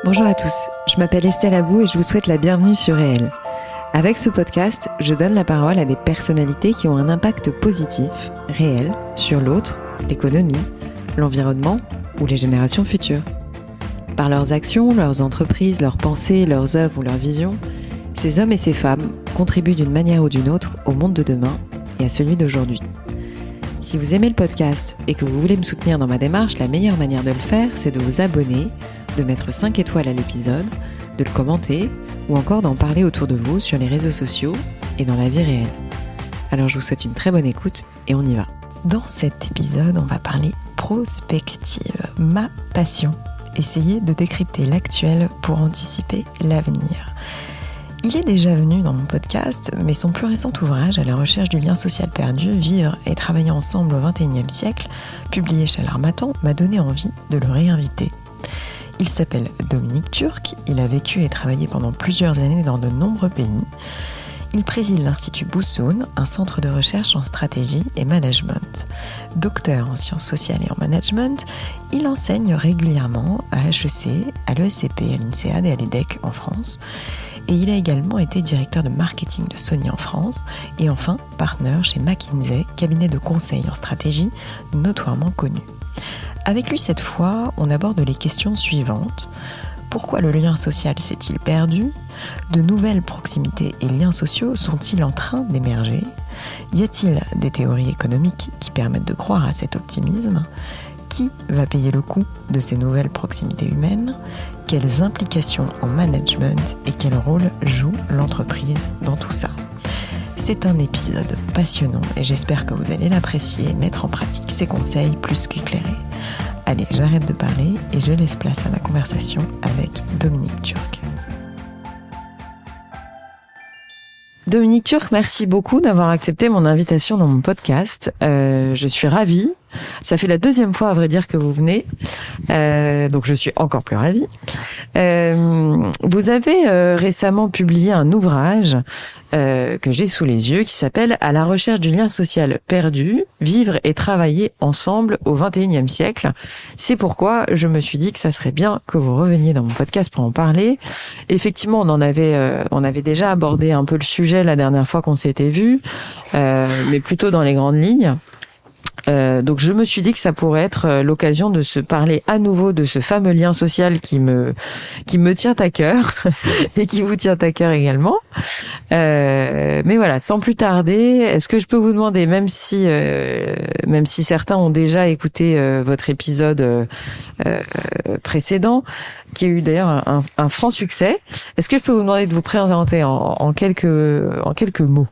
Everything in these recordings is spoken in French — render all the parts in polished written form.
Bonjour à tous, je m'appelle Estelle Abou et je vous souhaite la bienvenue sur Réel. Avec ce podcast, je donne la parole à des personnalités qui ont un impact positif, réel, sur l'autre, l'économie, l'environnement ou les générations futures. Par leurs actions, leurs entreprises, leurs pensées, leurs œuvres ou leurs visions, ces hommes et ces femmes contribuent d'une manière ou d'une autre au monde de demain et à celui d'aujourd'hui. Si vous aimez le podcast et que vous voulez me soutenir dans ma démarche, la meilleure manière de le faire, c'est de vous abonner, de mettre 5 étoiles à l'épisode, de le commenter ou encore d'en parler autour de vous sur les réseaux sociaux et dans la vie réelle. Alors je vous souhaite une très bonne écoute et on y va. Dans cet épisode, on va parler prospective, ma passion. Essayer de décrypter l'actuel pour anticiper l'avenir. Il est déjà venu dans mon podcast, mais son plus récent ouvrage, À la recherche du lien social perdu, vivre et travailler ensemble au XXIe siècle, publié chez l'Harmattan, m'a donné envie de le réinviter. Il s'appelle Dominique Turc, il a vécu et travaillé pendant plusieurs années dans de nombreux pays. Il préside l'Institut Boussoun, un centre de recherche en stratégie et management. Docteur en sciences sociales et en management, il enseigne régulièrement à HEC, à l'ESCP, à l'INSEAD et à l'EDEC en France. Et il a également été directeur de marketing de Sony en France et enfin partner chez McKinsey, cabinet de conseil en stratégie notoirement connu. Avec lui cette fois, on aborde les questions suivantes. Pourquoi le lien social s'est-il perdu ? De nouvelles proximités et liens sociaux sont-ils en train d'émerger ? Y a-t-il des théories économiques qui permettent de croire à cet optimisme ? Qui va payer le coût de ces nouvelles proximités humaines ? Quelles implications en management et quel rôle joue l'entreprise dans tout ça ? C'est un épisode passionnant et j'espère que vous allez l'apprécier et mettre en pratique ces conseils plus qu'éclairés. Allez, j'arrête de parler et je laisse place à ma conversation avec Dominique Turc. Dominique Turc, merci beaucoup d'avoir accepté mon invitation dans mon podcast. Je suis ravie. Ça fait la deuxième fois, à vrai dire, que vous venez. Donc, je suis encore plus ravie. Vous avez récemment publié un ouvrage que j'ai sous les yeux qui s'appelle « À la recherche du lien social perdu, vivre et travailler ensemble au XXIe siècle ». C'est pourquoi je me suis dit que ça serait bien que vous reveniez dans mon podcast pour en parler. Effectivement, on avait déjà abordé un peu le sujet la dernière fois qu'on s'était vu, mais plutôt dans les grandes lignes. Donc je me suis dit que ça pourrait être l'occasion de se parler à nouveau de ce fameux lien social qui me tient à cœur et qui vous tient à cœur également. Mais voilà, sans plus tarder, est-ce que je peux vous demander, même si certains ont déjà écouté votre épisode précédent, qui a eu d'ailleurs un franc succès, est-ce que je peux vous demander de vous présenter en quelques mots ?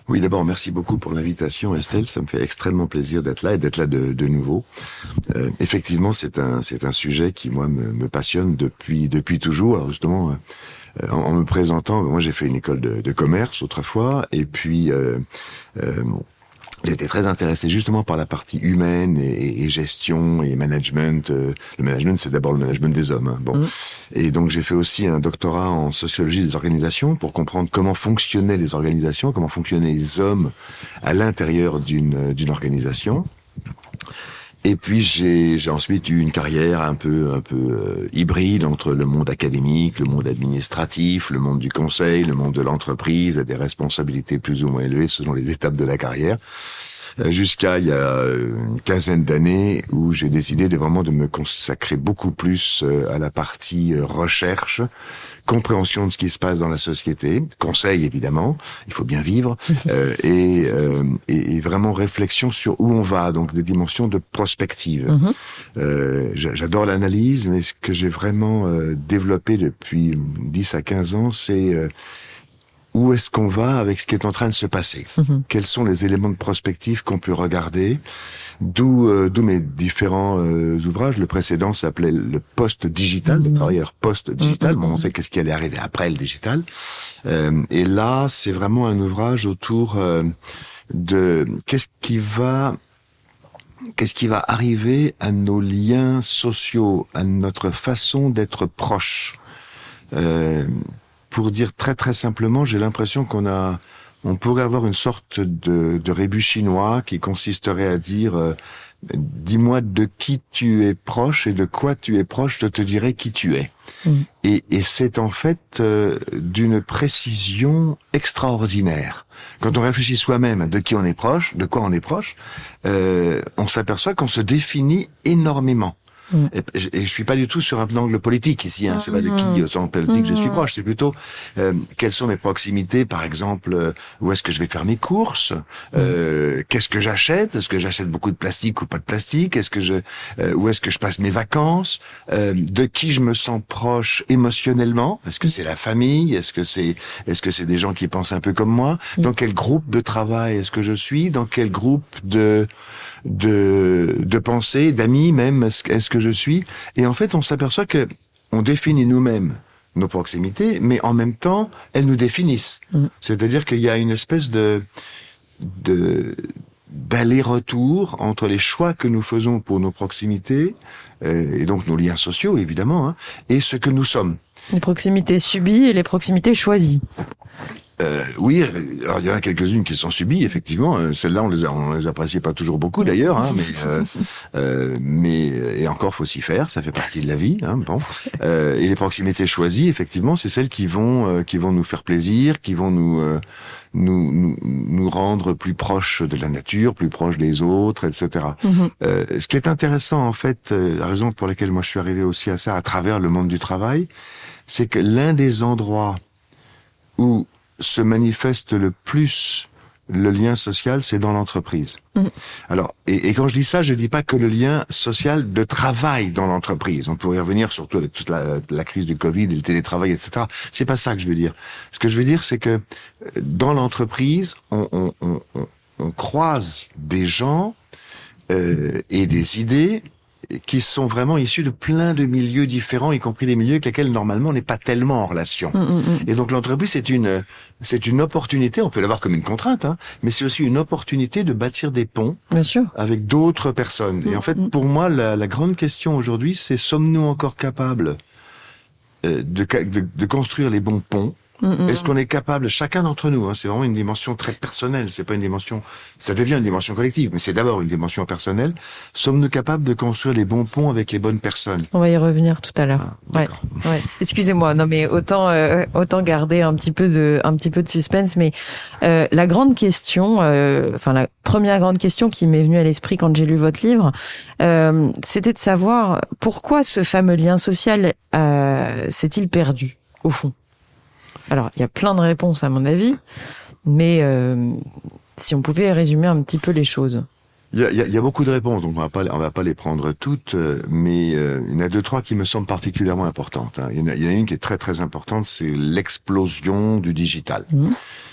Oui, d'abord, merci beaucoup pour l'invitation, Estelle. Ça me fait extrêmement plaisir d'être là et d'être là de nouveau. Effectivement, c'est un sujet qui, moi, me passionne depuis toujours. Alors, justement, en me présentant, moi, j'ai fait une école de commerce autrefois, et puis j'étais très intéressé justement par la partie humaine et gestion et management. Le management, c'est d'abord le management des hommes. Hein. Bon, et donc j'ai fait aussi un doctorat en sociologie des organisations pour comprendre comment fonctionnaient les organisations, comment fonctionnaient les hommes à l'intérieur d'une organisation. Et puis j'ai ensuite eu une carrière un peu hybride entre le monde académique, le monde administratif, le monde du conseil, le monde de l'entreprise, et des responsabilités plus ou moins élevées selon les étapes de la carrière, jusqu'à il y a une quinzaine d'années où j'ai décidé de me consacrer beaucoup plus à la partie recherche, compréhension de ce qui se passe dans la société, conseil évidemment, il faut bien vivre, et vraiment réflexion sur où on va, donc des dimensions de prospective. J'adore l'analyse, mais ce que j'ai vraiment développé depuis 10 à 15 ans, c'est où est-ce qu'on va avec ce qui est en train de se passer. Quels sont les éléments de prospective qu'on peut regarder. D'où mes différents ouvrages. Le précédent s'appelait le post-digital, le travailleur post-digital. Bon, on sait qu'est-ce qui allait arriver après le digital. Et là, c'est vraiment un ouvrage autour de qu'est-ce qui va arriver à nos liens sociaux, à notre façon d'être proche. Pour dire très très simplement, j'ai l'impression qu'on pourrait avoir une sorte de rébus chinois qui consisterait à dire dis-moi de qui tu es proche et de quoi tu es proche, je te dirai qui tu es. Et c'est en fait d'une précision extraordinaire. Quand on réfléchit soi-même de qui on est proche, de quoi on est proche, on s'aperçoit qu'on se définit énormément. Et je suis pas du tout sur un angle politique ici, hein. C'est pas de qui, sur un politique, je suis proche. C'est plutôt quelles sont mes proximités, par exemple, où est-ce que je vais faire mes courses, qu'est-ce que j'achète, est-ce que j'achète beaucoup de plastique ou pas de plastique, où est-ce que je passe mes vacances, de qui je me sens proche émotionnellement, est-ce que c'est la famille, est-ce que c'est des gens qui pensent un peu comme moi, dans quel groupe de travail est-ce que je suis, dans quel groupe de pensée, d'amis même, est-ce que je suis. Et en fait, on s'aperçoit que on définit nous-mêmes nos proximités, mais en même temps, elles nous définissent. C'est-à-dire qu'il y a une espèce d'aller-retour entre les choix que nous faisons pour nos proximités, et donc nos liens sociaux, évidemment, hein, et ce que nous sommes. Les proximités subies et les proximités choisies. Oui, alors il y en a quelques-unes qui sont subies, effectivement. Celles-là, on les apprécie pas toujours beaucoup, d'ailleurs, hein, mais et encore faut s'y faire, ça fait partie de la vie. Hein, bon. Et les proximités choisies, effectivement, c'est celles qui vont nous faire plaisir, qui vont nous rendre plus proches de la nature, plus proches des autres, etc. Ce qui est intéressant, en fait, la raison pour laquelle moi je suis arrivé aussi à ça à travers le monde du travail, c'est que l'un des endroits où se manifeste le plus le lien social, c'est dans l'entreprise. Alors, et quand je dis ça, je dis pas que le lien social de travail dans l'entreprise. On pourrait y revenir, surtout avec toute la crise du Covid et le télétravail, etc. C'est pas ça que je veux dire. Ce que je veux dire, c'est que dans l'entreprise, on croise des gens et des idées qui sont vraiment issus de plein de milieux différents, y compris des milieux avec lesquels normalement on n'est pas tellement en relation. Et donc l'entreprise, c'est une opportunité, on peut l'avoir comme une contrainte, hein, mais c'est aussi une opportunité de bâtir des ponts avec d'autres personnes. Et en fait, pour moi, la grande question aujourd'hui, c'est sommes-nous encore capables de construire les bons ponts? Est-ce qu'on est capable, chacun d'entre nous, hein, c'est vraiment une dimension très personnelle, c'est pas une dimension, ça devient une dimension collective, mais c'est d'abord une dimension personnelle. Sommes-nous capables de construire les bons ponts avec les bonnes personnes? On va y revenir tout à l'heure. Ouais. Excusez-moi, non mais autant garder un petit peu de suspense, mais la grande question, la première grande question qui m'est venue à l'esprit quand j'ai lu votre livre, c'était de savoir pourquoi ce fameux lien social s'est-il perdu au fond. Alors, il y a plein de réponses à mon avis, mais si on pouvait résumer un petit peu les choses. Il y a beaucoup de réponses, donc on va pas les prendre toutes, mais il y en a deux, trois qui me semblent particulièrement importantes. Hein. Il y en a une qui est très très importante, c'est l'explosion du digital.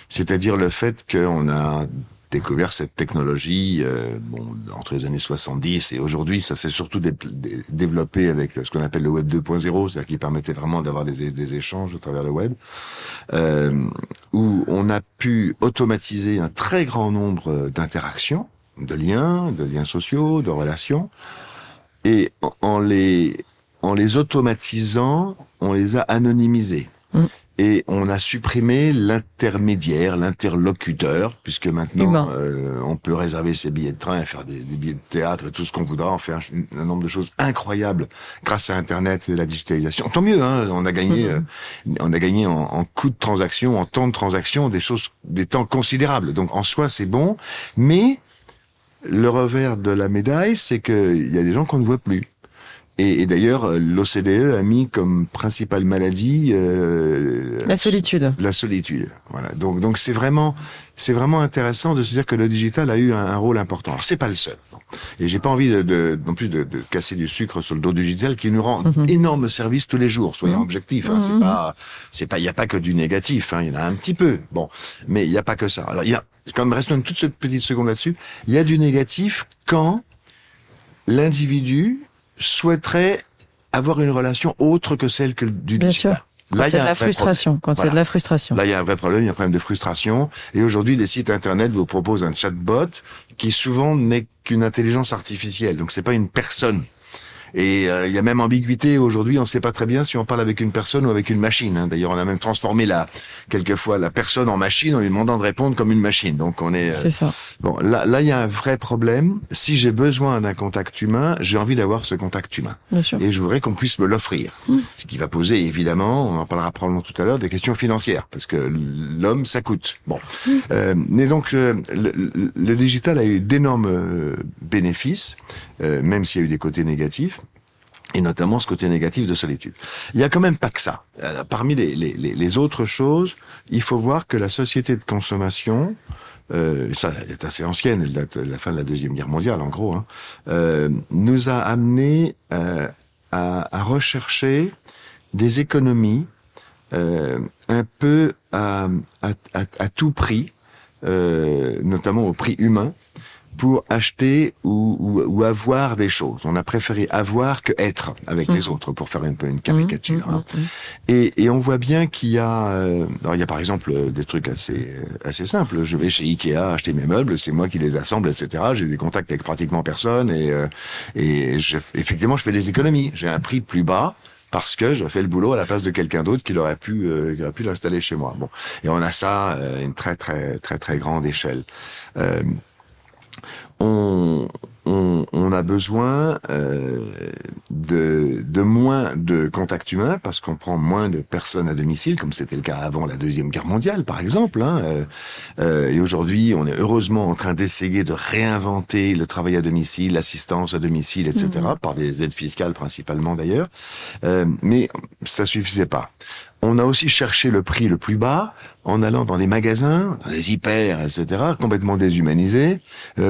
C'est-à-dire le fait qu'on a découvert cette technologie entre les années 70 et aujourd'hui, ça s'est surtout développé avec ce qu'on appelle le web 2.0, c'est-à-dire qui permettait vraiment d'avoir des échanges à travers le web, où on a pu automatiser un très grand nombre d'interactions, de liens sociaux, de relations, et en les automatisant, on les a anonymisés. Et on a supprimé l'intermédiaire, l'interlocuteur, puisque maintenant on peut réserver ses billets de train et faire des billets de théâtre et tout ce qu'on voudra, en faire un nombre de choses incroyables grâce à Internet et la digitalisation. Tant mieux, hein, on a gagné en coût de transaction, en temps de transaction, des temps considérables. Donc en soi c'est bon, mais le revers de la médaille, c'est qu'il y a des gens qu'on ne voit plus. Et d'ailleurs, l'OCDE a mis comme principale maladie la solitude. La solitude. Voilà. Donc c'est vraiment intéressant de se dire que le digital a eu un rôle important. Alors c'est pas le seul. Et j'ai pas envie non plus de casser du sucre sur le dos du digital qui nous rend énorme service tous les jours. Soyons objectifs. Hein. Il y a pas que du négatif. Hein. Il y en a un petit peu. Bon, mais il y a pas que ça. Alors quand même, restons une toute petite seconde là-dessus. Il y a du négatif quand l'individu souhaiterait avoir une relation autre que celle du digital. Bien sûr. Là, il y a de la frustration. Quand c'est de la frustration. Là, il y a un vrai problème. Il y a un problème de frustration. Et aujourd'hui, des sites internet vous proposent un chatbot qui souvent n'est qu'une intelligence artificielle. Donc, c'est pas une personne. Et il y a même ambiguïté aujourd'hui, on ne sait pas très bien si on parle avec une personne ou avec une machine. Hein. D'ailleurs, on a même transformé quelquefois la personne en machine en lui demandant de répondre comme une machine. Donc on est... C'est ça. Bon, là, il y a un vrai problème. Si j'ai besoin d'un contact humain, j'ai envie d'avoir ce contact humain. Bien sûr. Et je voudrais qu'on puisse me l'offrir. Ce qui va poser, évidemment, on en parlera probablement tout à l'heure, des questions financières. Parce que l'homme, ça coûte. Bon. Mais donc, le digital a eu d'énormes bénéfices, même s'il y a eu des côtés négatifs. Et notamment ce côté négatif de solitude. Il y a quand même pas que ça. Parmi les autres choses, il faut voir que la société de consommation, ça est assez ancienne, elle date de la fin de la Deuxième Guerre mondiale en gros, nous a amené à rechercher des économies un peu à tout prix, notamment au prix humain, pour acheter ou avoir des choses. On a préféré avoir que être avec les autres, pour faire un peu une caricature. Et on voit bien qu'il y a... alors il y a par exemple des trucs assez simples. Je vais chez Ikea acheter mes meubles, c'est moi qui les assemble, etc. J'ai des contacts avec pratiquement personne et effectivement, je fais des économies. J'ai un prix plus bas parce que je fais le boulot à la place de quelqu'un d'autre qui aurait pu l'installer chez moi. Bon, et on a ça à une très très très très grande échelle. On a besoin de moins de contacts humains parce qu'on prend moins de personnes à domicile, comme c'était le cas avant la Deuxième Guerre mondiale, par exemple. Et aujourd'hui, on est heureusement en train d'essayer de réinventer le travail à domicile, l'assistance à domicile, etc., par des aides fiscales principalement d'ailleurs. Mais ça suffisait pas. On a aussi cherché le prix le plus bas en allant dans des magasins, dans des hyper, etc., complètement déshumanisés,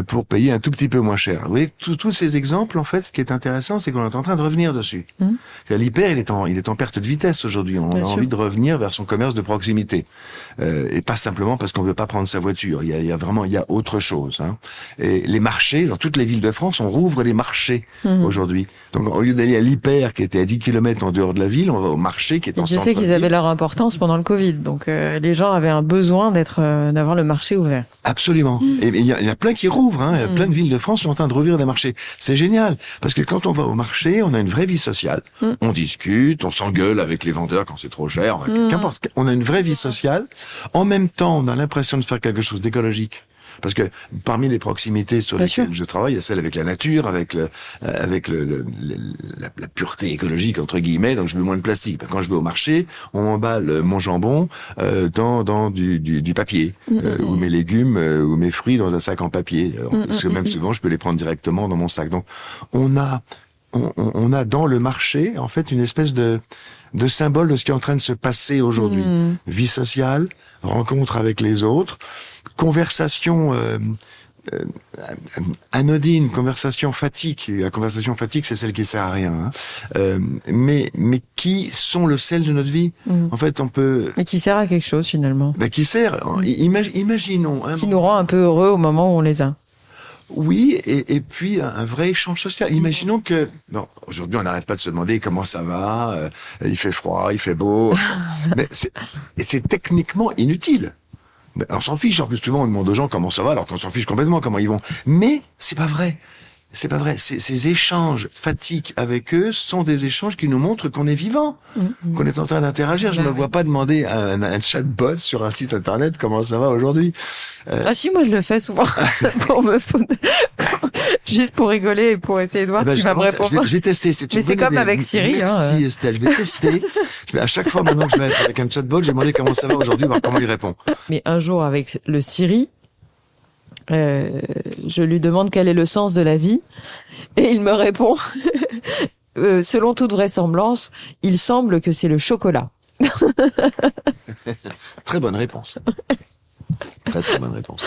pour payer un tout petit peu moins cher. Vous voyez, tous ces exemples, en fait, ce qui est intéressant, c'est qu'on est en train de revenir dessus. L'hyper, il est en perte de vitesse aujourd'hui. On a envie de revenir vers son commerce de proximité. Et pas simplement parce qu'on veut pas prendre sa voiture. Il y a autre chose. Hein. Et les marchés, dans toutes les villes de France, on rouvre des marchés aujourd'hui. Donc, au lieu d'aller à l'hyper, qui était à 10 km en dehors de la ville, on va au marché qui est en centre-ville. Je sais qu'ils avaient leur importance pendant le Covid. Donc, les gens avaient un besoin d'avoir le marché ouvert. Absolument. Et il y a plein qui rouvrent. Hein. Plein de villes de France sont en train de rouvrir des marchés. C'est génial. Parce que quand on va au marché, on a une vraie vie sociale. On discute, on s'engueule avec les vendeurs quand c'est trop cher. Qu'importe. On a une vraie vie sociale. En même temps, on a l'impression de faire quelque chose d'écologique. Parce que parmi les proximités sur lesquelles je travaille, il y a celle avec la nature, avec la pureté écologique entre guillemets. Donc je veux moins de plastique. Quand je vais au marché, on emballe mon jambon dans du papier, ou mes légumes ou mes fruits dans un sac en papier. Parce que même souvent, je peux les prendre directement dans mon sac. Donc on a dans le marché en fait une espèce de symbole de ce qui est en train de se passer aujourd'hui. Vie sociale, rencontre avec les autres, conversation anodine, conversation fatigue. La conversation fatigue, c'est celle qui sert à rien. Hein. Mais qui sont le sel de notre vie. En fait, on peut... Mais qui sert à quelque chose, finalement. Qui sert... Imaginons... Qui nous rend un peu heureux au moment où on les a. Oui, et puis un vrai échange social. Imaginons que... Bon, aujourd'hui, on n'arrête pas de se demander comment ça va, il fait froid, il fait beau... Mais c'est techniquement inutile. On s'en fiche, en plus souvent on demande aux gens comment ça va, alors qu'on s'en fiche complètement comment ils vont. Mais c'est pas vrai. C'est pas vrai. Ces échanges fatiques avec eux sont des échanges qui nous montrent qu'on est vivant, qu'on est en train d'interagir. Je me vois pas demander à un chatbot sur un site internet comment ça va aujourd'hui. Ah si, moi je le fais souvent pour me foutre. Juste pour rigoler et pour essayer de voir ce qu'il va me répondre. Je vais tester. Mais c'est comme avec Siri. Merci Estelle, je vais tester. À chaque fois maintenant que je vais être avec un chatbot, je vais demander comment ça va aujourd'hui, voir comment il répond. Mais un jour avec le Siri, je lui demande quel est le sens de la vie et il me répond selon toute vraisemblance, il semble que c'est le chocolat. Très bonne réponse. Très très bonne réponse.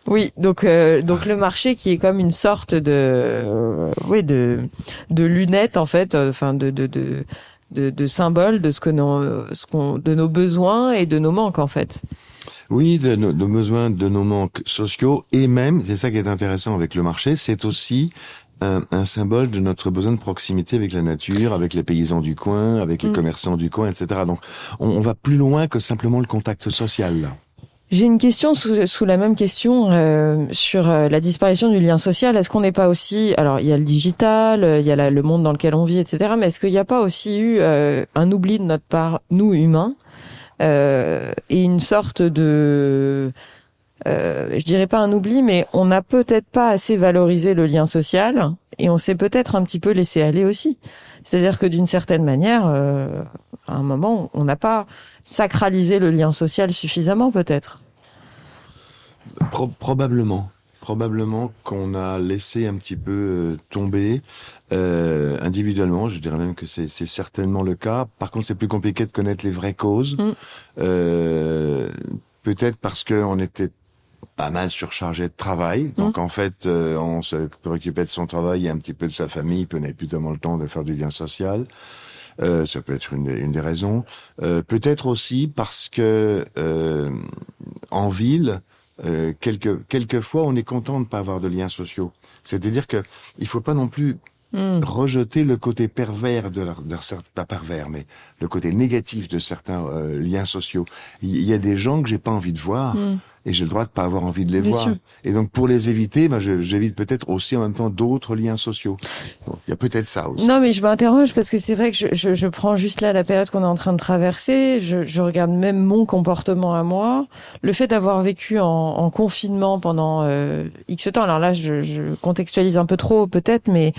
Oui, donc le marché qui est comme une sorte de lunette en fait, enfin de symbole de de nos besoins et de nos manques en fait. Oui, de nos besoins, de nos manques sociaux, et même, c'est ça qui est intéressant avec le marché, c'est aussi un symbole de notre besoin de proximité avec la nature, avec les paysans du coin, avec les commerçants du coin, etc. Donc, on va plus loin que simplement le contact social, là. J'ai une question sous la même question sur la disparition du lien social. Est-ce qu'on n'est pas aussi... Alors, il y a le digital, il y a le monde dans lequel on vit, etc. Mais est-ce qu'il n'y a pas aussi eu un oubli de notre part, nous, humains, et une sorte de... je dirais pas un oubli, mais on n'a peut-être pas assez valorisé le lien social et on s'est peut-être un petit peu laissé aller aussi. C'est-à-dire que d'une certaine manière, à un moment, on n'a pas sacralisé le lien social suffisamment, peut-être. Probablement qu'on a laissé un petit peu tomber individuellement. Je dirais même que c'est certainement le cas. Par contre, c'est plus compliqué de connaître les vraies causes. Peut-être parce que on était pas mal surchargé de travail. Donc en fait, on se préoccupait de son travail et un petit peu de sa famille, puis on n'avait plus tellement le temps de faire du lien social. Ça peut être une des raisons. Peut-être aussi parce que en ville, quelquefois, on est content de ne pas avoir de liens sociaux. C'est-à-dire que il faut pas non plus rejeter le côté pervers pas pervers, mais le côté négatif de certains liens sociaux. Il y a des gens que j'ai pas envie de voir. Et j'ai le droit de pas avoir envie de les voir. Sûr. Et donc, pour les éviter, j'évite peut-être aussi en même temps d'autres liens sociaux. Donc, il y a peut-être ça aussi. Non, mais je m'interroge parce que c'est vrai que je prends juste là la période qu'on est en train de traverser. Je regarde même mon comportement à moi. Le fait d'avoir vécu en confinement pendant X temps. Alors là, je contextualise un peu trop peut-être, mais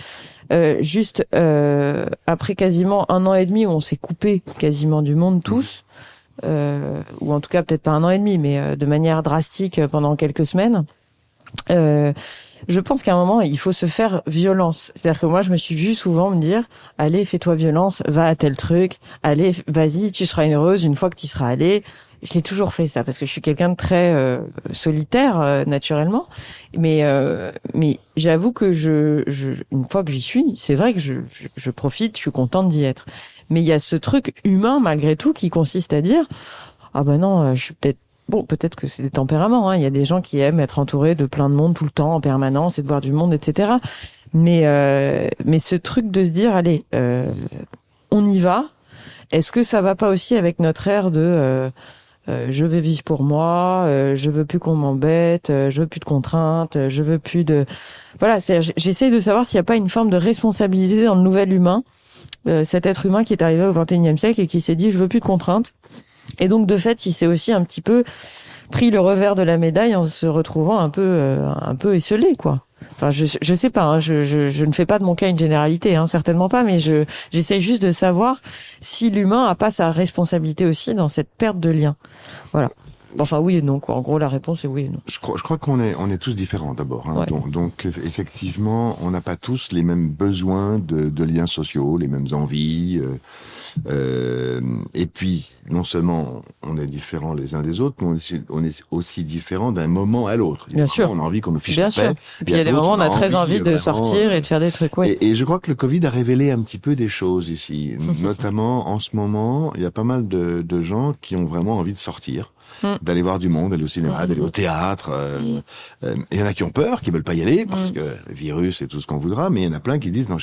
juste après quasiment 1 an et demi où on s'est coupé quasiment du monde tous. Ou en tout cas peut-être pas 1 an et demi, mais de manière drastique pendant quelques semaines. Je pense qu'à un moment, il faut se faire violence. C'est-à-dire que moi, je me suis vue souvent me dire « Allez, fais-toi violence, va à tel truc. Allez, vas-y, tu seras heureuse une fois que tu y seras allée. » Je l'ai toujours fait ça, parce que je suis quelqu'un de très solitaire, naturellement. Mais j'avoue que une fois que j'y suis, c'est vrai que je profite, je suis contente d'y être. Mais il y a ce truc humain, malgré tout, qui consiste à dire « Ah ben non, je suis peut-être... » Bon, peut-être que c'est des tempéraments. Il y a des gens qui aiment être entourés de plein de monde tout le temps, en permanence, et de voir du monde, etc. Mais ce truc de se dire « Allez, on y va », est-ce que ça va pas aussi avec notre air de je veux vivre pour moi, je veux plus qu'on m'embête, je veux plus de contraintes, je veux plus de... Voilà, c'est-à-dire, j'essaie de savoir s'il n'y a pas une forme de responsabilité dans le nouvel humain, cet être humain qui est arrivé au XXIe siècle et qui s'est dit je veux plus de contraintes. Et donc de fait, il s'est aussi un petit peu pris le revers de la médaille en se retrouvant un peu esseulé, quoi. Enfin, je sais pas, hein, je ne fais pas de mon cas une généralité, hein, certainement pas, mais j'essaie juste de savoir si l'humain a pas sa responsabilité aussi dans cette perte de lien. Voilà. Enfin, oui et non, quoi. En gros, la réponse est oui et non. Je crois qu'on est tous différents d'abord. Hein. Ouais. Donc, effectivement, on n'a pas tous les mêmes besoins de liens sociaux, les mêmes envies. Et puis, non seulement on est différents les uns des autres, mais on est aussi différents d'un moment à l'autre. Bien sûr. On a envie qu'on nous fiche Bien la sûr. paix. Et puis il y a des moments où on a très envie de sortir et de faire des trucs. Oui. Et je crois que le Covid a révélé un petit peu des choses ici. Notamment, en ce moment, il y a pas mal de gens qui ont vraiment envie de sortir. D'aller voir du monde, d'aller au cinéma, d'aller au théâtre. Il y en a qui ont peur, qui veulent pas y aller parce que le virus et tout ce qu'on voudra, mais il y en a plein qui disent non,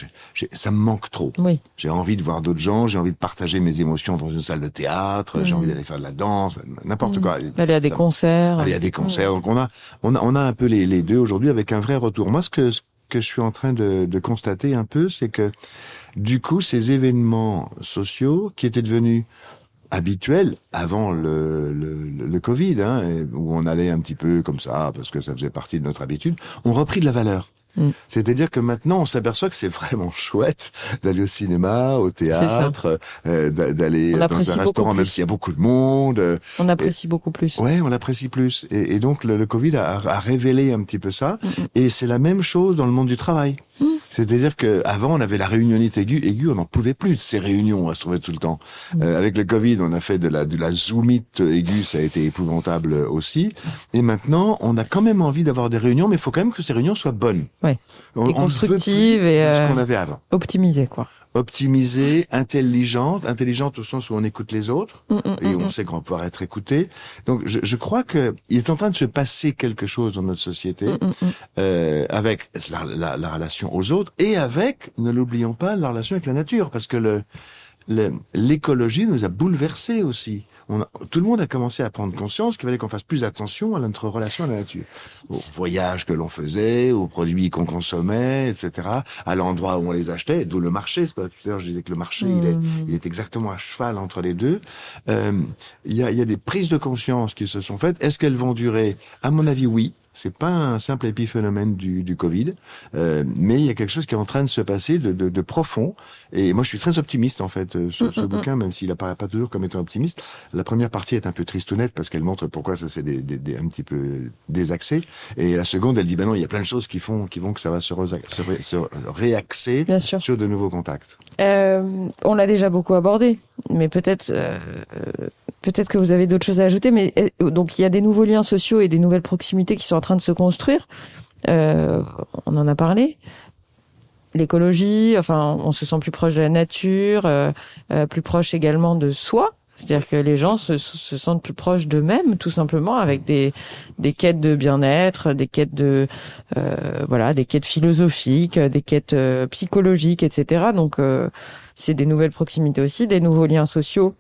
ça me manque trop. Oui. J'ai envie de voir d'autres gens, j'ai envie de partager mes émotions dans une salle de théâtre, j'ai envie d'aller faire de la danse, n'importe quoi. Aller à des concerts. Aller à des concerts. Donc on a un peu les deux aujourd'hui avec un vrai retour. Moi, ce que je suis en train de constater un peu, c'est que du coup, ces événements sociaux qui étaient devenus habituel avant le Covid, hein, où on allait un petit peu comme ça parce que ça faisait partie de notre habitude, ont repris de la valeur. C'est-à-dire que maintenant, on s'aperçoit que c'est vraiment chouette d'aller au cinéma, au théâtre, d'aller dans un restaurant, même s'il y a beaucoup de monde. On apprécie beaucoup plus. Ouais, on l'apprécie plus. Et donc, le Covid a révélé un petit peu ça. Et c'est la même chose dans le monde du travail. C'est-à-dire que avant on avait la réunionnite aiguë, on n'en pouvait plus de ces réunions, on se trouvait tout le temps. Avec le Covid, on a fait de la zoomite aiguë, ça a été épouvantable aussi. Et maintenant, on a quand même envie d'avoir des réunions, mais il faut quand même que ces réunions soient bonnes. Ouais. Et constructives et ce qu'on avait avant. Optimisées, quoi. Optimisée, intelligente au sens où on écoute les autres et on sait qu'on va pouvoir être écouté. Donc je crois que il est en train de se passer quelque chose dans notre société avec la relation aux autres et avec, ne l'oublions pas, la relation avec la nature, parce que l'écologie nous a bouleversés aussi. tout le monde a commencé à prendre conscience qu'il fallait qu'on fasse plus attention à notre relation à la nature, aux voyages que l'on faisait, aux produits qu'on consommait, etc., à l'endroit où on les achetait, d'où le marché. C'est pas tout à l'heure je disais que le marché il est exactement à cheval entre les deux. Il y a des prises de conscience qui se sont faites. Est-ce qu'elles vont durer? À mon avis, oui. C'est pas un simple épiphénomène du Covid, mais il y a quelque chose qui est en train de se passer de profond. Et moi, je suis très optimiste en fait sur ce bouquin, même s'il apparaît pas toujours comme étant optimiste. La première partie est un peu tristounette parce qu'elle montre pourquoi ça s'est un petit peu désaxé. Et la seconde, elle dit ben non, il y a plein de choses qui vont que ça va se réaxer sur de nouveaux contacts. On l'a déjà beaucoup abordé, mais peut-être que vous avez d'autres choses à ajouter. Mais donc il y a des nouveaux liens sociaux et des nouvelles proximités qui sont en train de se construire. On en a parlé. L'écologie, enfin, on se sent plus proche de la nature, plus proche également de soi. C'est-à-dire que les gens se sentent plus proches d'eux-mêmes, tout simplement, avec des quêtes de bien-être, des quêtes des quêtes philosophiques, des quêtes psychologiques, etc. Donc, c'est des nouvelles proximités aussi, des nouveaux liens sociaux.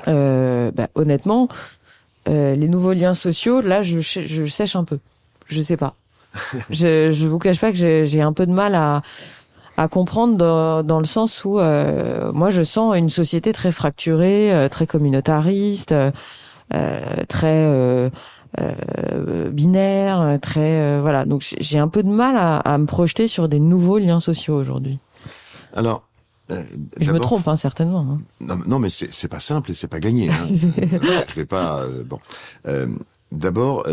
Honnêtement, les nouveaux liens sociaux, là, je sèche un peu. Je sais pas. Je vous cache pas que j'ai un peu de mal à comprendre dans le sens où moi je sens une société très fracturée, très communautariste, très binaire, très voilà. Donc j'ai un peu de mal à me projeter sur des nouveaux liens sociaux aujourd'hui. Alors je me trompe certainement. Non, mais c'est pas simple et c'est pas gagné. Je vais pas D'abord,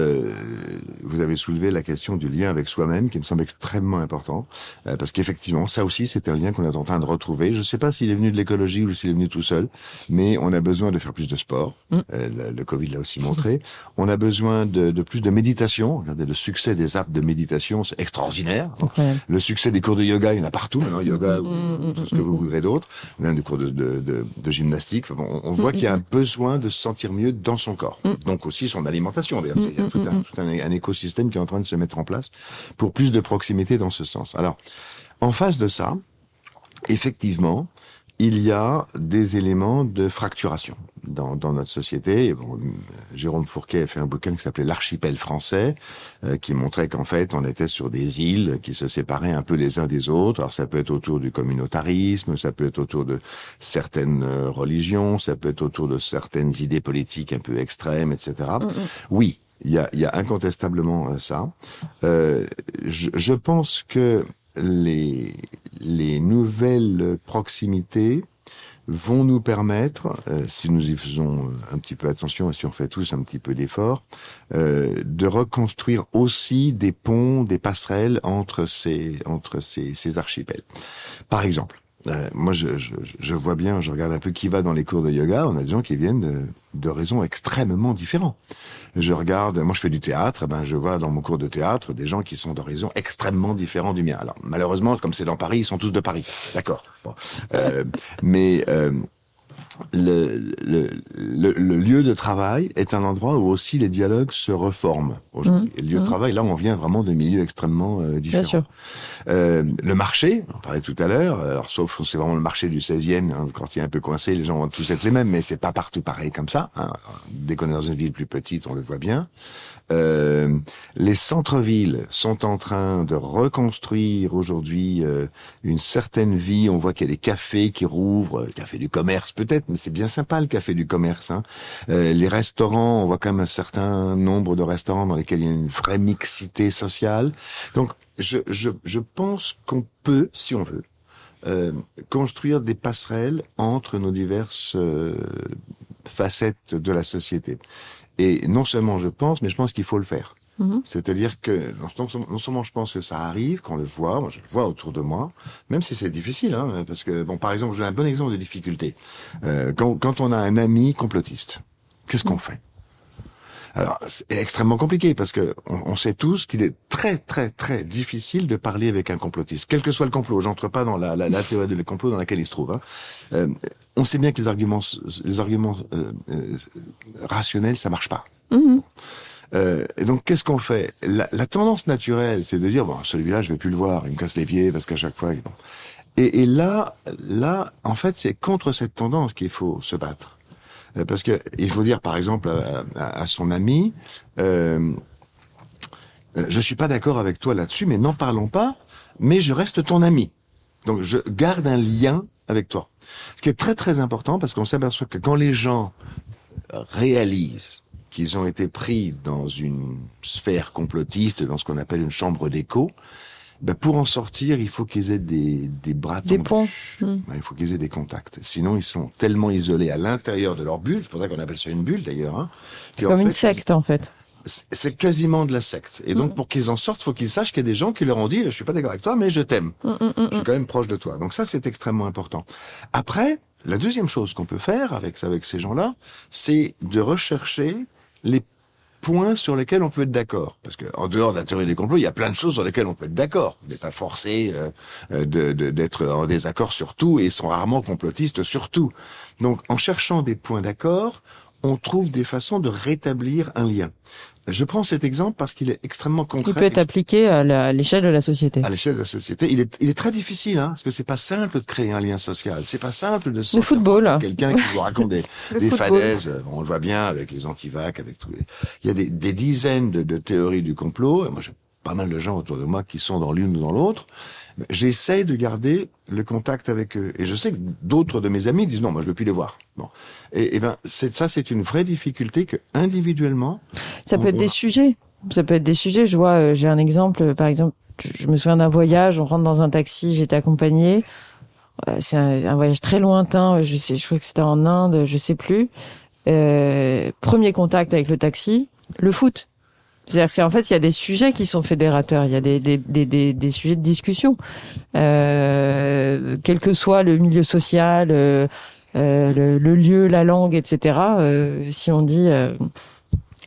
vous avez soulevé la question du lien avec soi-même, qui me semble extrêmement important, parce qu'effectivement, ça aussi, c'est un lien qu'on est en train de retrouver. Je ne sais pas s'il est venu de l'écologie ou s'il est venu tout seul, mais on a besoin de faire plus de sport. Le Covid l'a aussi montré. On a besoin de plus de méditation. Regardez, le succès des apps de méditation, c'est extraordinaire. Le succès des cours de yoga, il y en a partout maintenant, yoga ou tout ce que vous voudrez d'autre, même des cours de gymnastique. Enfin, on voit qu'il y a un besoin de se sentir mieux dans son corps. Donc aussi son alimentation. D'ailleurs, il y a tout un écosystème qui est en train de se mettre en place pour plus de proximité dans ce sens. Alors, en face de ça, effectivement, il y a des éléments de fracturation dans notre société. Bon, Jérôme Fourquet a fait un bouquin qui s'appelait L'archipel français, qui montrait qu'en fait, on était sur des îles qui se séparaient un peu les uns des autres. Alors, ça peut être autour du communautarisme, ça peut être autour de certaines religions, ça peut être autour de certaines idées politiques un peu extrêmes, etc. Oui, il y a incontestablement ça. Je pense que les nouvelles proximités vont nous permettre, si nous y faisons un petit peu attention et si on fait tous un petit peu d'effort, de reconstruire aussi des ponts, des passerelles entre ces archipels. Par exemple, moi je vois bien, je regarde un peu qui va dans les cours de yoga, on a des gens qui viennent d'horizons extrêmement différents. Je regarde, moi je fais du théâtre, je vois dans mon cours de théâtre des gens qui sont d'horizons extrêmement différents du mien. Alors malheureusement, comme c'est dans Paris, ils sont tous de Paris, d'accord. Bon. Mais le lieu de travail est un endroit où aussi les dialogues se reforment aujourd'hui. Et le lieu de travail, là, on vient vraiment de milieux extrêmement différents. Bien sûr. Le marché, on parlait tout à l'heure, alors sauf c'est vraiment le marché du 16e, hein, quand il est un peu coincé, les gens vont tous être les mêmes, mais c'est pas partout pareil comme ça. Hein. Dès qu'on est dans une ville plus petite, on le voit bien. Les centres-villes sont en train de reconstruire aujourd'hui une certaine vie. On voit qu'il y a des cafés qui rouvrent, le café du commerce peut-être, mais c'est bien sympa le café du commerce. Hein. Les restaurants, on voit quand même un certain nombre de restaurants dans lesquels il y a une vraie mixité sociale. Donc je pense qu'on peut, si on veut, construire des passerelles entre nos diverses facettes de la société. Et non seulement je pense, mais je pense qu'il faut le faire. C'est-à-dire que non seulement je pense que ça arrive, qu'on le voit, moi je le vois autour de moi, même si c'est difficile, hein, parce que bon, par exemple, je donne un bon exemple de difficulté. Quand on a un ami complotiste, qu'est-ce qu'on fait? Alors, c'est extrêmement compliqué parce que on sait tous qu'il est très très très difficile de parler avec un complotiste, quel que soit le complot. J'entre pas dans la théorie du complot dans laquelle il se trouve. Hein. On sait bien que les arguments rationnels, ça marche pas. Et donc, qu'est-ce qu'on fait? La tendance naturelle, c'est de dire bon, celui-là, je vais plus le voir, il me casse les pieds parce qu'à chaque fois. Bon. Et là, en fait, c'est contre cette tendance qu'il faut se battre. Parce que il faut dire, par exemple, à son ami, je suis pas d'accord avec toi là-dessus, mais n'en parlons pas, mais je reste ton ami. Donc, je garde un lien avec toi. Ce qui est très, très important, parce qu'on s'aperçoit que quand les gens réalisent qu'ils ont été pris dans une sphère complotiste, dans ce qu'on appelle une chambre d'écho, pour en sortir, il faut qu'ils aient des bras tendus. Des ponts. Il faut qu'ils aient des contacts. Sinon, ils sont tellement isolés à l'intérieur de leur bulle, c'est pour ça qu'on appelle ça une bulle d'ailleurs. Hein, comme une secte en fait. C'est quasiment de la secte. Et donc, pour qu'ils en sortent, faut qu'ils sachent qu'il y a des gens qui leur ont dit, je suis pas d'accord avec toi, mais je t'aime. Je suis quand même proche de toi. Donc ça, c'est extrêmement important. Après, la deuxième chose qu'on peut faire avec ces gens-là, c'est de rechercher les points sur lesquels on peut être d'accord. Parce que en dehors de la théorie des complots, il y a plein de choses sur lesquelles on peut être d'accord. On n'est pas forcé d'être en désaccord sur tout, et ils sont rarement complotistes sur tout. Donc, en cherchant des points d'accord, on trouve des façons de rétablir un lien. Je prends cet exemple parce qu'il est extrêmement concret. Il peut être appliqué à l'échelle de la société. À l'échelle de la société, il est très difficile, hein, parce que c'est pas simple de créer un lien social. C'est pas simple de le football. Quelqu'un qui vous raconte des falaises. On le voit bien avec les antivax, avec tous les. Il y a des dizaines de théories du complot. Et moi, j'ai pas mal de gens autour de moi qui sont dans l'une ou dans l'autre. J'essaie de garder le contact avec eux. Et je sais que d'autres de mes amis disent non, moi je veux plus les voir. Bon. Et c'est une vraie difficulté que individuellement. Ça peut être des sujets. Ça peut être des sujets. Je vois, j'ai un exemple. Par exemple, je me souviens d'un voyage. On rentre dans un taxi. J'étais accompagnée. C'est un voyage très lointain. Je crois que c'était en Inde. Je sais plus. Premier contact avec le taxi. Le foot. C'est-à-dire qu'en fait, il y a des sujets qui sont fédérateurs. Il y a des sujets de discussion, quel que soit le milieu social, le lieu, la langue, etc. Si on dit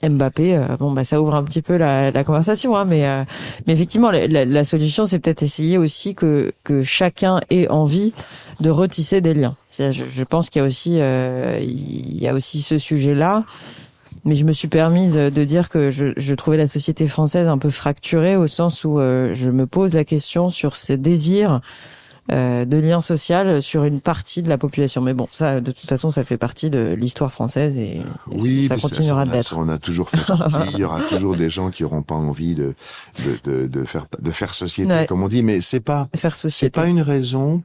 Mbappé, ça ouvre un petit peu la conversation, hein, mais effectivement, la solution, c'est peut-être essayer aussi que chacun ait envie de retisser des liens. Je pense qu'il y a aussi ce sujet-là. Mais je me suis permise de dire que je trouvais la société française un peu fracturée, au sens où je me pose la question sur ces désirs de lien social sur une partie de la population. Mais bon, ça, de toute façon, ça fait partie de l'histoire française et ça continuera d'être. On a toujours fait partie. Il y aura toujours des gens qui n'auront pas envie de faire société, ouais, comme on dit. Mais c'est pas une raison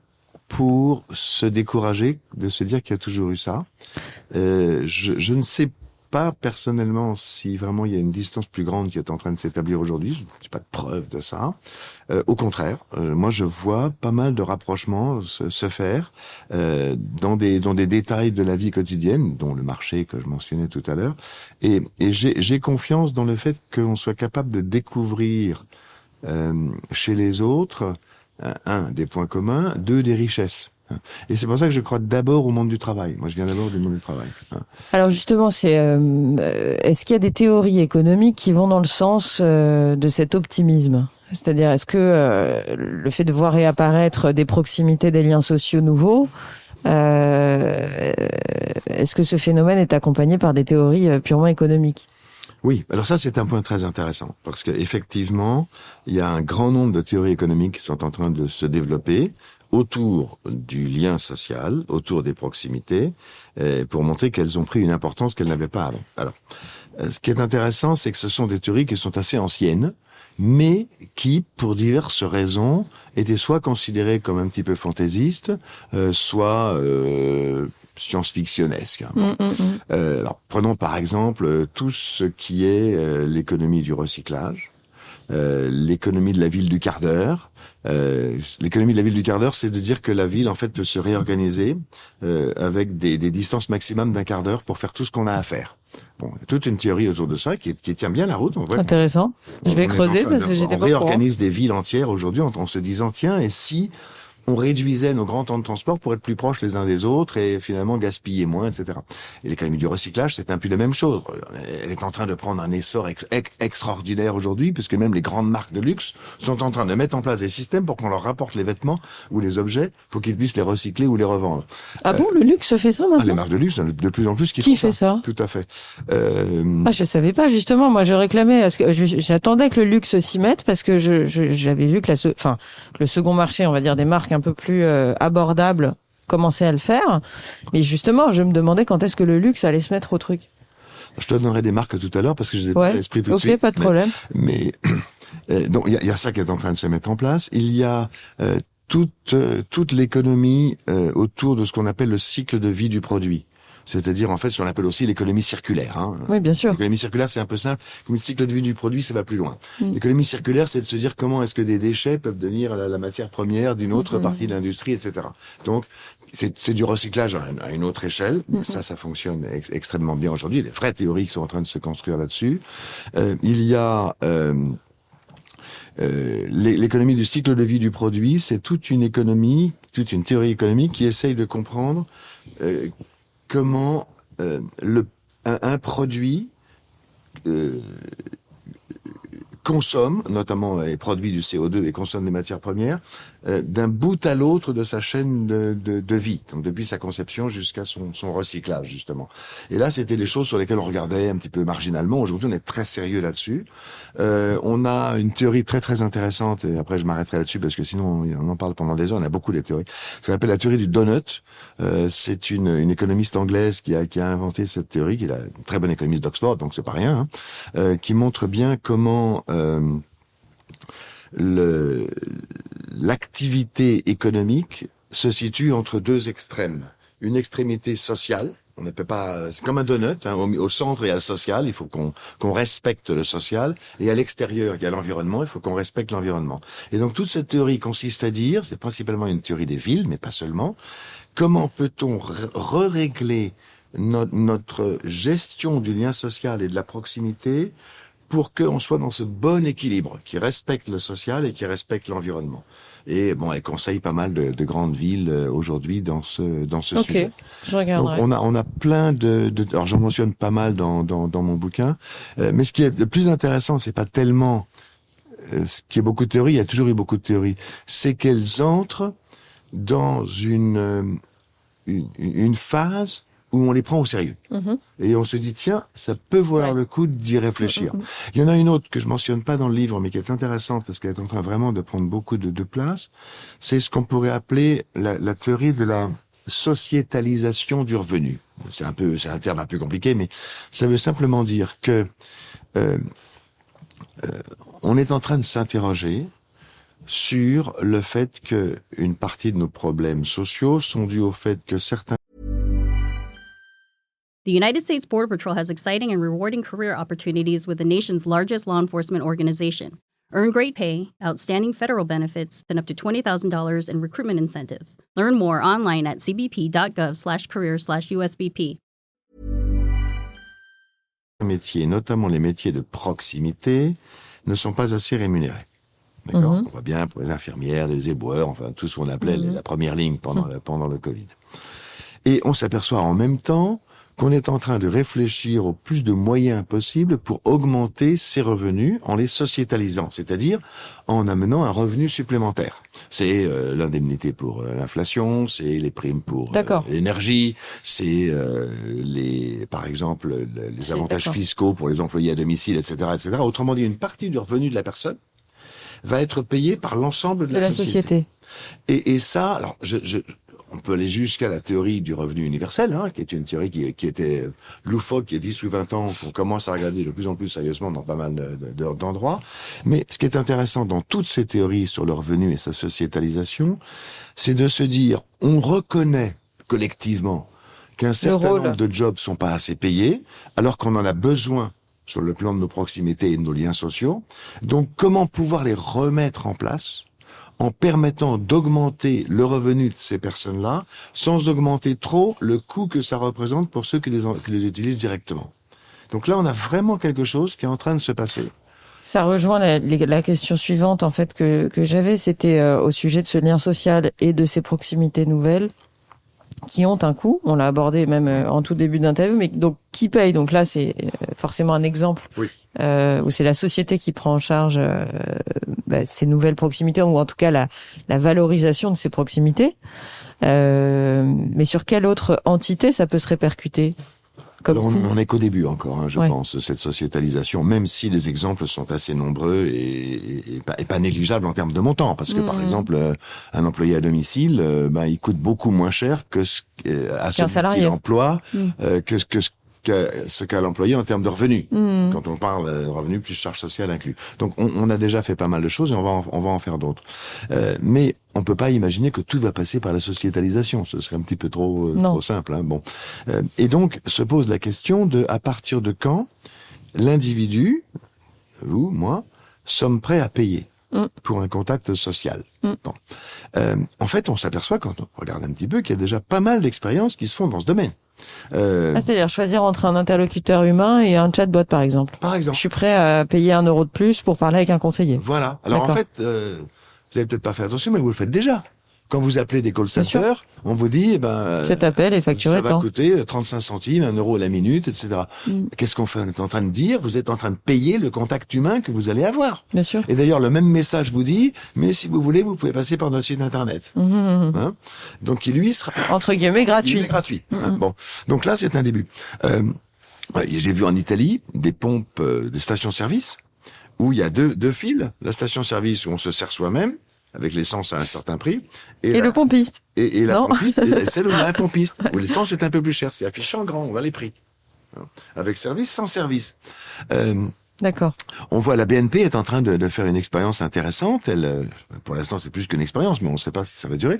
pour se décourager de se dire qu'il y a toujours eu ça. Je ne sais pas personnellement si vraiment il y a une distance plus grande qui est en train de s'établir aujourd'hui. Je n'ai pas de preuve de ça. Au contraire, moi je vois pas mal de rapprochements se faire dans des détails de la vie quotidienne, dont le marché que je mentionnais tout à l'heure. Et j'ai confiance dans le fait qu'on soit capable de découvrir chez les autres, des points communs, des richesses. Et c'est pour ça que je crois d'abord au monde du travail. Moi, je viens d'abord du monde du travail. Alors justement, est-ce qu'il y a des théories économiques qui vont dans le sens de cet optimisme ? C'est-à-dire, est-ce que le fait de voir réapparaître des proximités, des liens sociaux nouveaux, est-ce que ce phénomène est accompagné par des théories purement économiques ? Oui, alors ça c'est un point très intéressant parce que effectivement, il y a un grand nombre de théories économiques qui sont en train de se développer autour du lien social, autour des proximités, pour montrer qu'elles ont pris une importance qu'elles n'avaient pas avant. Alors, ce qui est intéressant, c'est que ce sont des théories qui sont assez anciennes, mais qui, pour diverses raisons, étaient soit considérées comme un petit peu fantaisistes, soit science-fictionnesques. Alors, prenons par exemple tout ce qui est l'économie du recyclage, l'économie de la ville du quart d'heure. L'économie de la ville du quart d'heure, c'est de dire que la ville, en fait, peut se réorganiser avec des distances maximum d'un quart d'heure pour faire tout ce qu'on a à faire. Bon, il y a toute une théorie autour de ça qui tient bien la route. Intéressant. Je vais creuser parce que j'étais pas au courant. On réorganise des villes entières aujourd'hui en se disant, tiens, et si on réduisait nos grands temps de transport pour être plus proches les uns des autres et finalement gaspiller moins, etc. Et l'économie du recyclage, c'est un peu la même chose. Elle est en train de prendre un essor extraordinaire aujourd'hui, puisque même les grandes marques de luxe sont en train de mettre en place des systèmes pour qu'on leur rapporte les vêtements ou les objets pour qu'ils puissent les recycler ou les revendre. Ah bon, le luxe fait ça maintenant ? Les marques de luxe, de plus en plus, qui fait ça ? Tout à fait. Je savais pas, justement. Moi, je réclamais, parce que j'attendais que le luxe s'y mette, parce que j'avais vu que le second marché, on va dire, des marques un peu plus abordables, commencé à le faire. Mais justement, je me demandais quand est-ce que le luxe allait se mettre au truc. Je te donnerai des marques tout à l'heure parce que je les ai pas à l'esprit tout de suite. Ok, pas de problème. Mais donc il y a ça qui est en train de se mettre en place. Il y a toute l'économie autour de ce qu'on appelle le cycle de vie du produit. C'est-à-dire, en fait, ce qu'on appelle aussi l'économie circulaire. Hein. Oui, bien sûr. L'économie circulaire, c'est un peu simple. Comme le cycle de vie du produit, ça va plus loin. L'économie circulaire, c'est de se dire comment est-ce que des déchets peuvent devenir la matière première d'une autre partie de l'industrie, etc. Donc, c'est du recyclage à une autre échelle. Ça fonctionne extrêmement bien aujourd'hui. Les vraies théories qui sont en train de se construire là-dessus. Il y a l'économie du cycle de vie du produit. C'est toute une théorie économique qui essaye de comprendre comment un produit consomme, notamment et produit du CO2 et consomme des matières premières, d'un bout à l'autre de sa chaîne de vie, donc depuis sa conception jusqu'à son recyclage, justement. Et là, c'était des choses sur lesquelles on regardait un petit peu marginalement. Aujourd'hui, on est très sérieux là-dessus. On a une théorie très très intéressante, et après je m'arrêterai là-dessus parce que sinon on en parle pendant des heures, on a beaucoup de théories. Ce qu'on appelle la théorie du donut. C'est une économiste anglaise qui a inventé cette théorie, qui est une très bonne économiste d'Oxford, donc c'est pas rien, qui montre bien comment l'activité économique se situe entre deux extrêmes. Une extrémité sociale, on ne peut pas, c'est comme un donut, hein, au centre il y a le social, il faut qu'on respecte le social, et à l'extérieur il y a l'environnement, il faut qu'on respecte l'environnement. Et donc toute cette théorie consiste à dire, c'est principalement une théorie des villes, mais pas seulement, comment peut-on régler notre gestion du lien social et de la proximité pour qu'on soit dans ce bon équilibre qui respecte le social et qui respecte l'environnement. Et bon, elle conseille pas mal de grandes villes aujourd'hui dans ce sujet. Je regarderai. Donc on a plein alors j'en mentionne pas mal dans mon bouquin, mais ce qui est le plus intéressant, c'est pas tellement ce qui est beaucoup de théories, il y a toujours eu beaucoup de théories, c'est qu'elles entrent dans une phase où on les prend au sérieux. Et on se dit, tiens, ça peut valoir le coup d'y réfléchir. Il y en a une autre que je mentionne pas dans le livre, mais qui est intéressante parce qu'elle est en train vraiment de prendre beaucoup de place. C'est ce qu'on pourrait appeler la théorie de la sociétalisation du revenu. C'est un terme un peu compliqué, mais ça veut simplement dire que on est en train de s'interroger sur le fait que une partie de nos problèmes sociaux sont dus au fait que certains The United States Border Patrol has exciting and rewarding career opportunities with the nation's largest law enforcement organization. Earn great pay, outstanding federal benefits, and up to $20,000 in recruitment incentives. Learn more online at cbp.gov/career/USBP. Les métiers, notamment les métiers de proximité, ne sont pas assez rémunérés. D'accord ? On voit bien pour les infirmières, les éboueurs, enfin tout ce qu'on appelait la première ligne pendant le Covid. Et on s'aperçoit en même temps qu'on est en train de réfléchir au plus de moyens possibles pour augmenter ces revenus en les sociétalisant, c'est-à-dire en amenant un revenu supplémentaire. C'est l'indemnité pour l'inflation, c'est les primes pour l'énergie, c'est par exemple les avantages fiscaux pour les employés à domicile, etc., etc. Autrement dit, une partie du revenu de la personne va être payée par l'ensemble de la société. Et ça, alors on peut aller jusqu'à la théorie du revenu universel, hein, qui est une théorie qui était loufoque il y a 10 ou 20 ans, qu'on commence à regarder de plus en plus sérieusement dans pas mal d'endroits. Mais ce qui est intéressant dans toutes ces théories sur le revenu et sa sociétalisation, c'est de se dire, on reconnaît collectivement qu'un certain nombre de jobs sont pas assez payés, alors qu'on en a besoin sur le plan de nos proximités et de nos liens sociaux. Donc, comment pouvoir les remettre en place en permettant d'augmenter le revenu de ces personnes-là, sans augmenter trop le coût que ça représente pour ceux qui les utilisent directement. Donc là, on a vraiment quelque chose qui est en train de se passer. Ça rejoint la question suivante, en fait, que j'avais, c'était au sujet de ce lien social et de ces proximités nouvelles qui ont un coût. On l'a abordé même en tout début d'interview, mais donc qui paye? Donc là, c'est forcément un exemple où c'est la société qui prend en charge ces nouvelles proximités, ou en tout cas la valorisation de ces proximités. Mais sur quelle autre entité ça peut se répercuter comme on est qu'au début encore, je Ouais. pense, cette sociétalisation, même si les exemples sont assez nombreux et pas négligeables en termes de montant, parce que par exemple, un employé à domicile, il coûte beaucoup moins cher que à celui salarié. qui l'emploie, que ce qu'a l'employé en termes de revenus. Quand on parle revenus plus charges sociales inclus. Donc on a déjà fait pas mal de choses et on va en faire d'autres. Mais on peut pas imaginer que tout va passer par la sociétalisation. Ce serait un petit peu trop simple. Bon. Et donc se pose la question de à partir de quand l'individu, vous, moi, sommes prêts à payer pour un contact social. Bon. En fait, on s'aperçoit quand on regarde un petit peu qu'il y a déjà pas mal d'expériences qui se font dans ce domaine. c'est-à-dire choisir entre un interlocuteur humain et un chatbot, par exemple. Par exemple. Je suis prêt à payer 1 euro de plus pour parler avec un conseiller. Voilà. Alors en D'accord. fait, vous avez peut-être pas fait attention, mais vous le faites déjà. Quand vous appelez des call Bien sûr. centers, on vous dit, Cet appel est facturé ça va tant. coûter 35 centimes, 1 euro la minute, etc. Qu'est-ce qu'on fait? On est en train de dire, vous êtes en train de payer le contact humain que vous allez avoir. Bien sûr. Et d'ailleurs, le même message vous dit, mais si vous voulez, vous pouvez passer par notre site internet. Hein? Donc, qui lui sera Entre guillemets, il gratuit. est gratuit. Hein? Bon, donc là, c'est un début. J'ai vu en Italie des pompes, des stations-service où il y a deux fils. La station-service où on se sert soi-même avec l'essence à un certain prix, Et le pompiste. et la Non. pompiste, et celle où il y a un pompiste, où l'essence est un peu plus chère. C'est affiché en grand, on voit les prix. Hein? Avec service, sans service. D'accord. On voit la BNP est en train de faire une expérience intéressante. Elle, pour l'instant, c'est plus qu'une expérience, mais on ne sait pas si ça va durer.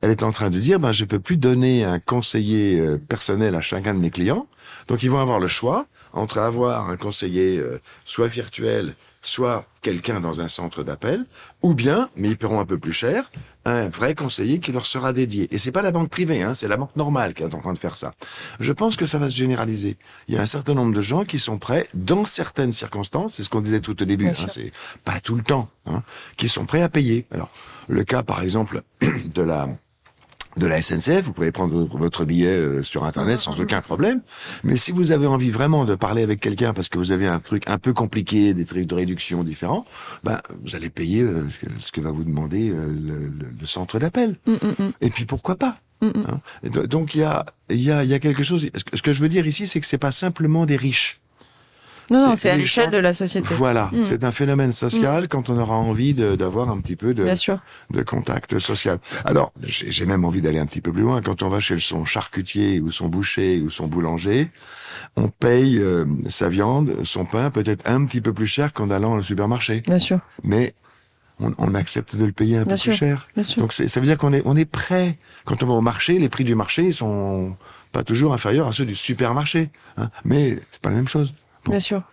Elle est en train de dire, je peux plus donner un conseiller personnel à chacun de mes clients. Donc, ils vont avoir le choix entre avoir un conseiller soit virtuel, soit quelqu'un dans un centre d'appel, ou bien, mais ils paieront un peu plus cher, un vrai conseiller qui leur sera dédié. Et c'est pas la banque privée, c'est la banque normale qui est en train de faire ça. Je pense que ça va se généraliser. Il y a un certain nombre de gens qui sont prêts, dans certaines circonstances, c'est ce qu'on disait tout au début, c'est pas tout le temps, qui sont prêts à payer. Alors, le cas, par exemple, de la SNCF, vous pouvez prendre votre billet sur Internet sans aucun problème. Mais si vous avez envie vraiment de parler avec quelqu'un parce que vous avez un truc un peu compliqué, des trucs de réduction différents, vous allez payer ce que va vous demander le centre d'appel. Et puis pourquoi pas? Hein? Donc il y a quelque chose. Ce que je veux dire ici, c'est que c'est pas simplement des riches. Non, c'est à les l'échelle gens- de la société. Voilà, c'est un phénomène social quand on aura envie d'avoir un petit peu Bien sûr. de contact social. Alors, j'ai même envie d'aller un petit peu plus loin. Quand on va chez son charcutier ou son boucher ou son boulanger, on paye sa viande, son pain peut-être un petit peu plus cher qu'en allant au supermarché. Bien sûr. Mais on accepte de le payer un Bien peu sûr. plus cher. Bien sûr. Donc ça veut dire qu'on est prêt. Quand on va au marché, les prix du marché ils sont pas toujours inférieurs à ceux du supermarché. Mais c'est pas la même chose. Bon. Bien sûr.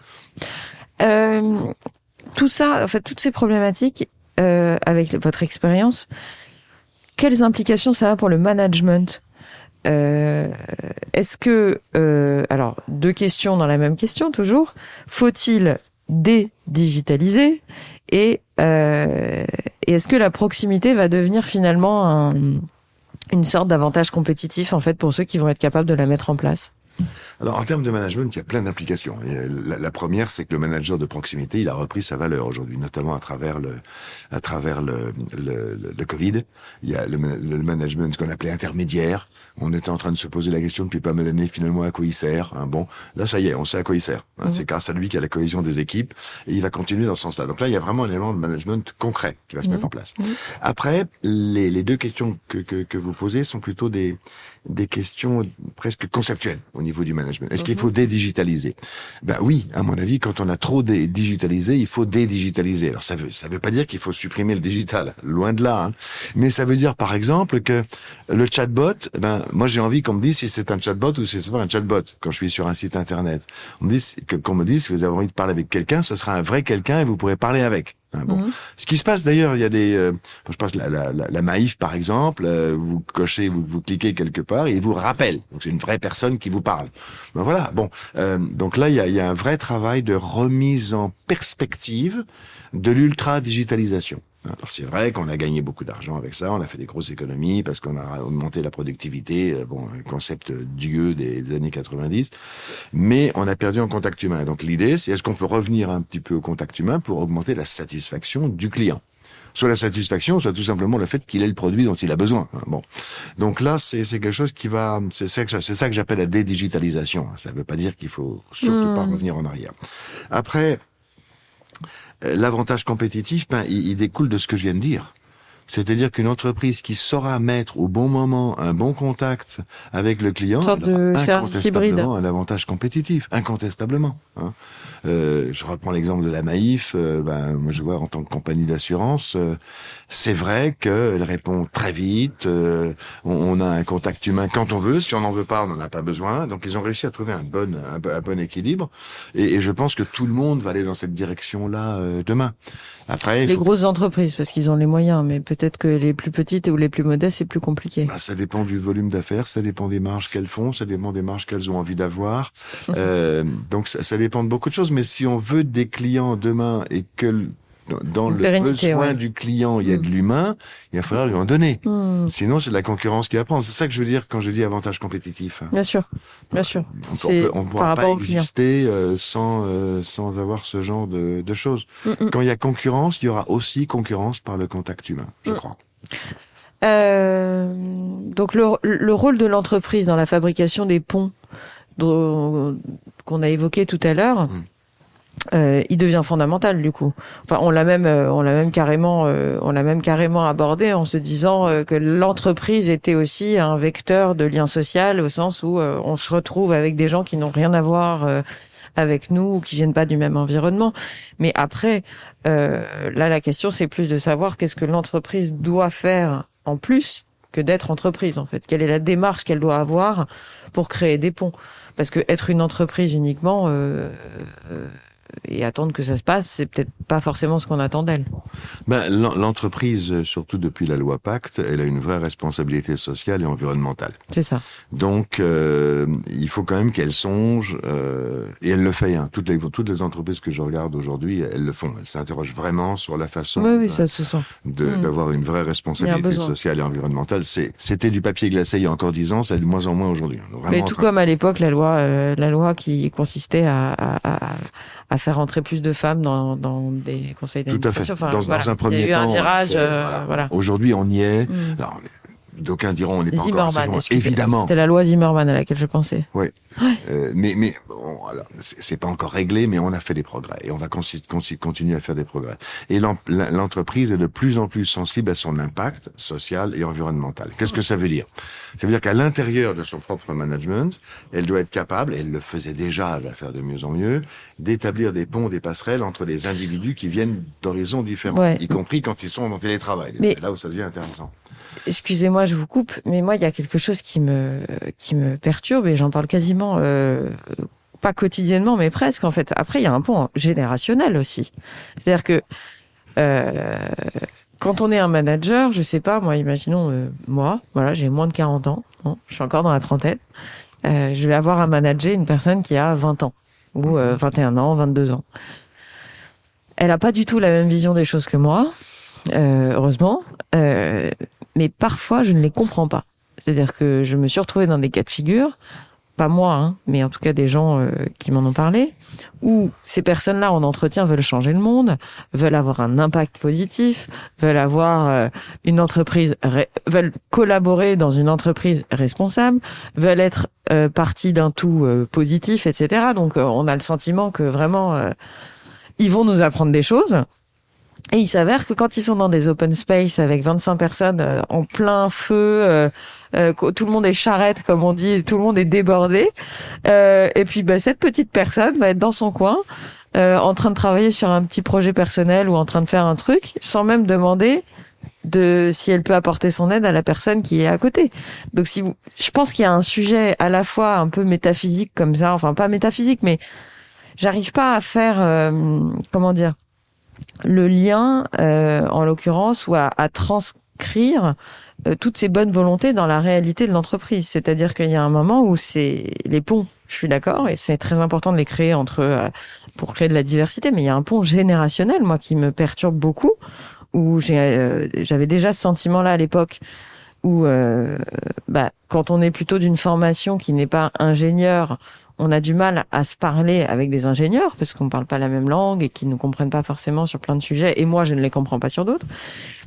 Tout ça, en fait, toutes ces problématiques, avec votre expérience, quelles implications ça a pour le management? Est-ce que, alors, 2 questions dans la même question toujours, faut-il dédigitaliser et est-ce que la proximité va devenir finalement une sorte d'avantage compétitif en fait pour ceux qui vont être capables de la mettre en place? Alors, en termes de management, il y a plein d'applications. Et la première, c'est que le manager de proximité, il a repris sa valeur aujourd'hui, notamment à travers le Covid. Il y a le management qu'on appelait intermédiaire. On était en train de se poser la question depuis pas mal d'années, finalement, à quoi il sert. Bon, là, ça y est, on sait à quoi il sert. C'est grâce à lui qu'il y a la cohésion des équipes et il va continuer dans ce sens-là. Donc là, il y a vraiment un élément de management concret qui va se mettre en place. Après, les 2 questions que vous posez sont plutôt des questions presque conceptuelles au niveau du management. Est-ce qu'il faut dédigitaliser? Oui, à mon avis, quand on a trop digitalisé, il faut dédigitaliser. Alors ça veut pas dire qu'il faut supprimer le digital, loin de là. Mais ça veut dire par exemple que le chatbot, moi j'ai envie qu'on me dise si c'est un chatbot ou si c'est pas un chatbot quand je suis sur un site internet. Qu'on me dise si vous avez envie de parler avec quelqu'un, ce sera un vrai quelqu'un et vous pourrez parler avec. Bon. Ce qui se passe d'ailleurs, il y a des, je pense la Maïf par exemple, vous cochez, vous cliquez quelque part et il vous rappelle. Donc c'est une vraie personne qui vous parle. Voilà. Bon, donc là il y a un vrai travail de remise en perspective de l'ultra digitalisation. Alors c'est vrai qu'on a gagné beaucoup d'argent avec ça, on a fait des grosses économies parce qu'on a augmenté la productivité, un concept Dieu des années 90, mais on a perdu en contact humain. Donc l'idée, c'est est-ce qu'on peut revenir un petit peu au contact humain pour augmenter la satisfaction du client? Soit la satisfaction, soit tout simplement le fait qu'il ait le produit dont il a besoin. Bon, donc là, c'est quelque chose qui va, c'est ça que j'appelle la dédigitalisation. Ça ne veut pas dire qu'il faut surtout pas revenir en arrière. Après, l'avantage compétitif, il découle de ce que je viens de dire. C'est-à-dire qu'une entreprise qui saura mettre au bon moment un bon contact avec le client, une sorte de service hybride, un avantage compétitif, incontestablement. Hein. Je reprends l'exemple de la Maïf. Moi, je vois en tant que compagnie d'assurance, c'est vrai qu'elle répond très vite. On a un contact humain quand on veut. Si on n'en veut pas, on n'en a pas besoin. Donc, ils ont réussi à trouver un bon équilibre. Et je pense que tout le monde va aller dans cette direction-là demain. Après, les grosses entreprises, parce qu'ils ont les moyens, mais peut-être que les plus petites ou les plus modestes, c'est plus compliqué. Ça dépend du volume d'affaires, ça dépend des marges qu'elles font, ça dépend des marges qu'elles ont envie d'avoir. Donc ça dépend de beaucoup de choses. Mais si on veut des clients demain et que dans le besoin du client, il y a de l'humain, il va falloir lui en donner. Sinon, c'est de la concurrence qui va prendre. C'est ça que je veux dire quand je dis avantage compétitif. Bien sûr, bien sûr. On ne pourra pas exister sans avoir ce genre de choses. Quand il y a concurrence, il y aura aussi concurrence par le contact humain, je crois. Donc le rôle de l'entreprise dans la fabrication des ponts qu'on a évoqué tout à l'heure, il devient fondamental du coup. Enfin, on l'a même carrément abordé en se disant que l'entreprise était aussi un vecteur de lien social au sens où on se retrouve avec des gens qui n'ont rien à voir avec nous ou qui viennent pas du même environnement. Mais après, là, la question c'est plus de savoir qu'est-ce que l'entreprise doit faire en plus que d'être entreprise en fait. Quelle est la démarche qu'elle doit avoir pour créer des ponts? Parce que être une entreprise uniquement et attendre que ça se passe, c'est peut-être pas forcément ce qu'on attend d'elle. L'entreprise, surtout depuis la loi Pacte, elle a une vraie responsabilité sociale et environnementale. C'est ça. Donc, il faut quand même qu'elle songe, et elle le fait. Hein. Toutes les entreprises que je regarde aujourd'hui, elles le font. Elles s'interrogent vraiment sur la façon ça se sent. d'avoir une vraie responsabilité sociale et environnementale. C'était du papier glacé il y a encore 10 ans, c'est de moins en moins aujourd'hui. Mais tout comme à l'époque, la loi qui consistait à faire entrer plus de femmes dans des conseils d'administration. Tout à fait. Dans un premier temps. Il y a eu un virage. Voilà. Aujourd'hui, on y est. Alors, d'aucuns diront on n'est pas encore assez loin. Évidemment. C'était la loi Zimmermann à laquelle je pensais. Oui. Mais bon, alors, c'est pas encore réglé, mais on a fait des progrès et on va continuer à faire des progrès. Et l'entreprise est de plus en plus sensible à son impact social et environnemental. Qu'est-ce que ça veut dire? Ça veut dire qu'à l'intérieur de son propre management, elle doit être capable, et elle le faisait déjà, elle va le faire de mieux en mieux, d'établir des ponts, des passerelles entre des individus qui viennent d'horizons différents, y compris quand ils sont en télétravail. C'est là où ça devient intéressant. Excusez-moi, je vous coupe, mais moi, il y a quelque chose qui me perturbe et j'en parle quasiment, pas quotidiennement, mais presque, en fait. Après, il y a un pont générationnel aussi. C'est-à-dire que, quand on est un manager, je sais pas, moi, imaginons, voilà, j'ai moins de 40 ans, je suis encore dans la trentaine, je vais avoir à manager une personne qui a 20 ans, ou 21 ans, 22 ans. Elle a pas du tout la même vision des choses que moi, heureusement, mais parfois je ne les comprends pas. C'est-à-dire que je me suis retrouvée dans des cas de figure, pas moi, mais en tout cas des gens qui m'en ont parlé, où ces personnes-là en entretien veulent changer le monde, veulent avoir un impact positif, veulent avoir une entreprise, veulent collaborer dans une entreprise responsable, veulent être partie d'un tout positif, etc. Donc on a le sentiment que vraiment ils vont nous apprendre des choses. Et il s'avère que quand ils sont dans des open space avec 25 personnes en plein feu, tout le monde est charrette, comme on dit, tout le monde est débordé. Et puis cette petite personne va être dans son coin, en train de travailler sur un petit projet personnel ou en train de faire un truc, sans même demander si elle peut apporter son aide à la personne qui est à côté. Donc je pense qu'il y a un sujet à la fois un peu métaphysique comme ça, enfin pas métaphysique, mais j'arrive pas à faire, comment dire, le lien, en l'occurrence, ou à transcrire toutes ces bonnes volontés dans la réalité de l'entreprise. C'est-à-dire qu'il y a un moment où c'est les ponts, je suis d'accord, et c'est très important de les créer pour créer de la diversité, mais il y a un pont générationnel, moi, qui me perturbe beaucoup, où j'avais déjà ce sentiment-là à l'époque, où quand on est plutôt d'une formation qui n'est pas ingénieur, on a du mal à se parler avec des ingénieurs parce qu'on parle pas la même langue et qu'ils ne comprennent pas forcément sur plein de sujets. Et moi, je ne les comprends pas sur d'autres.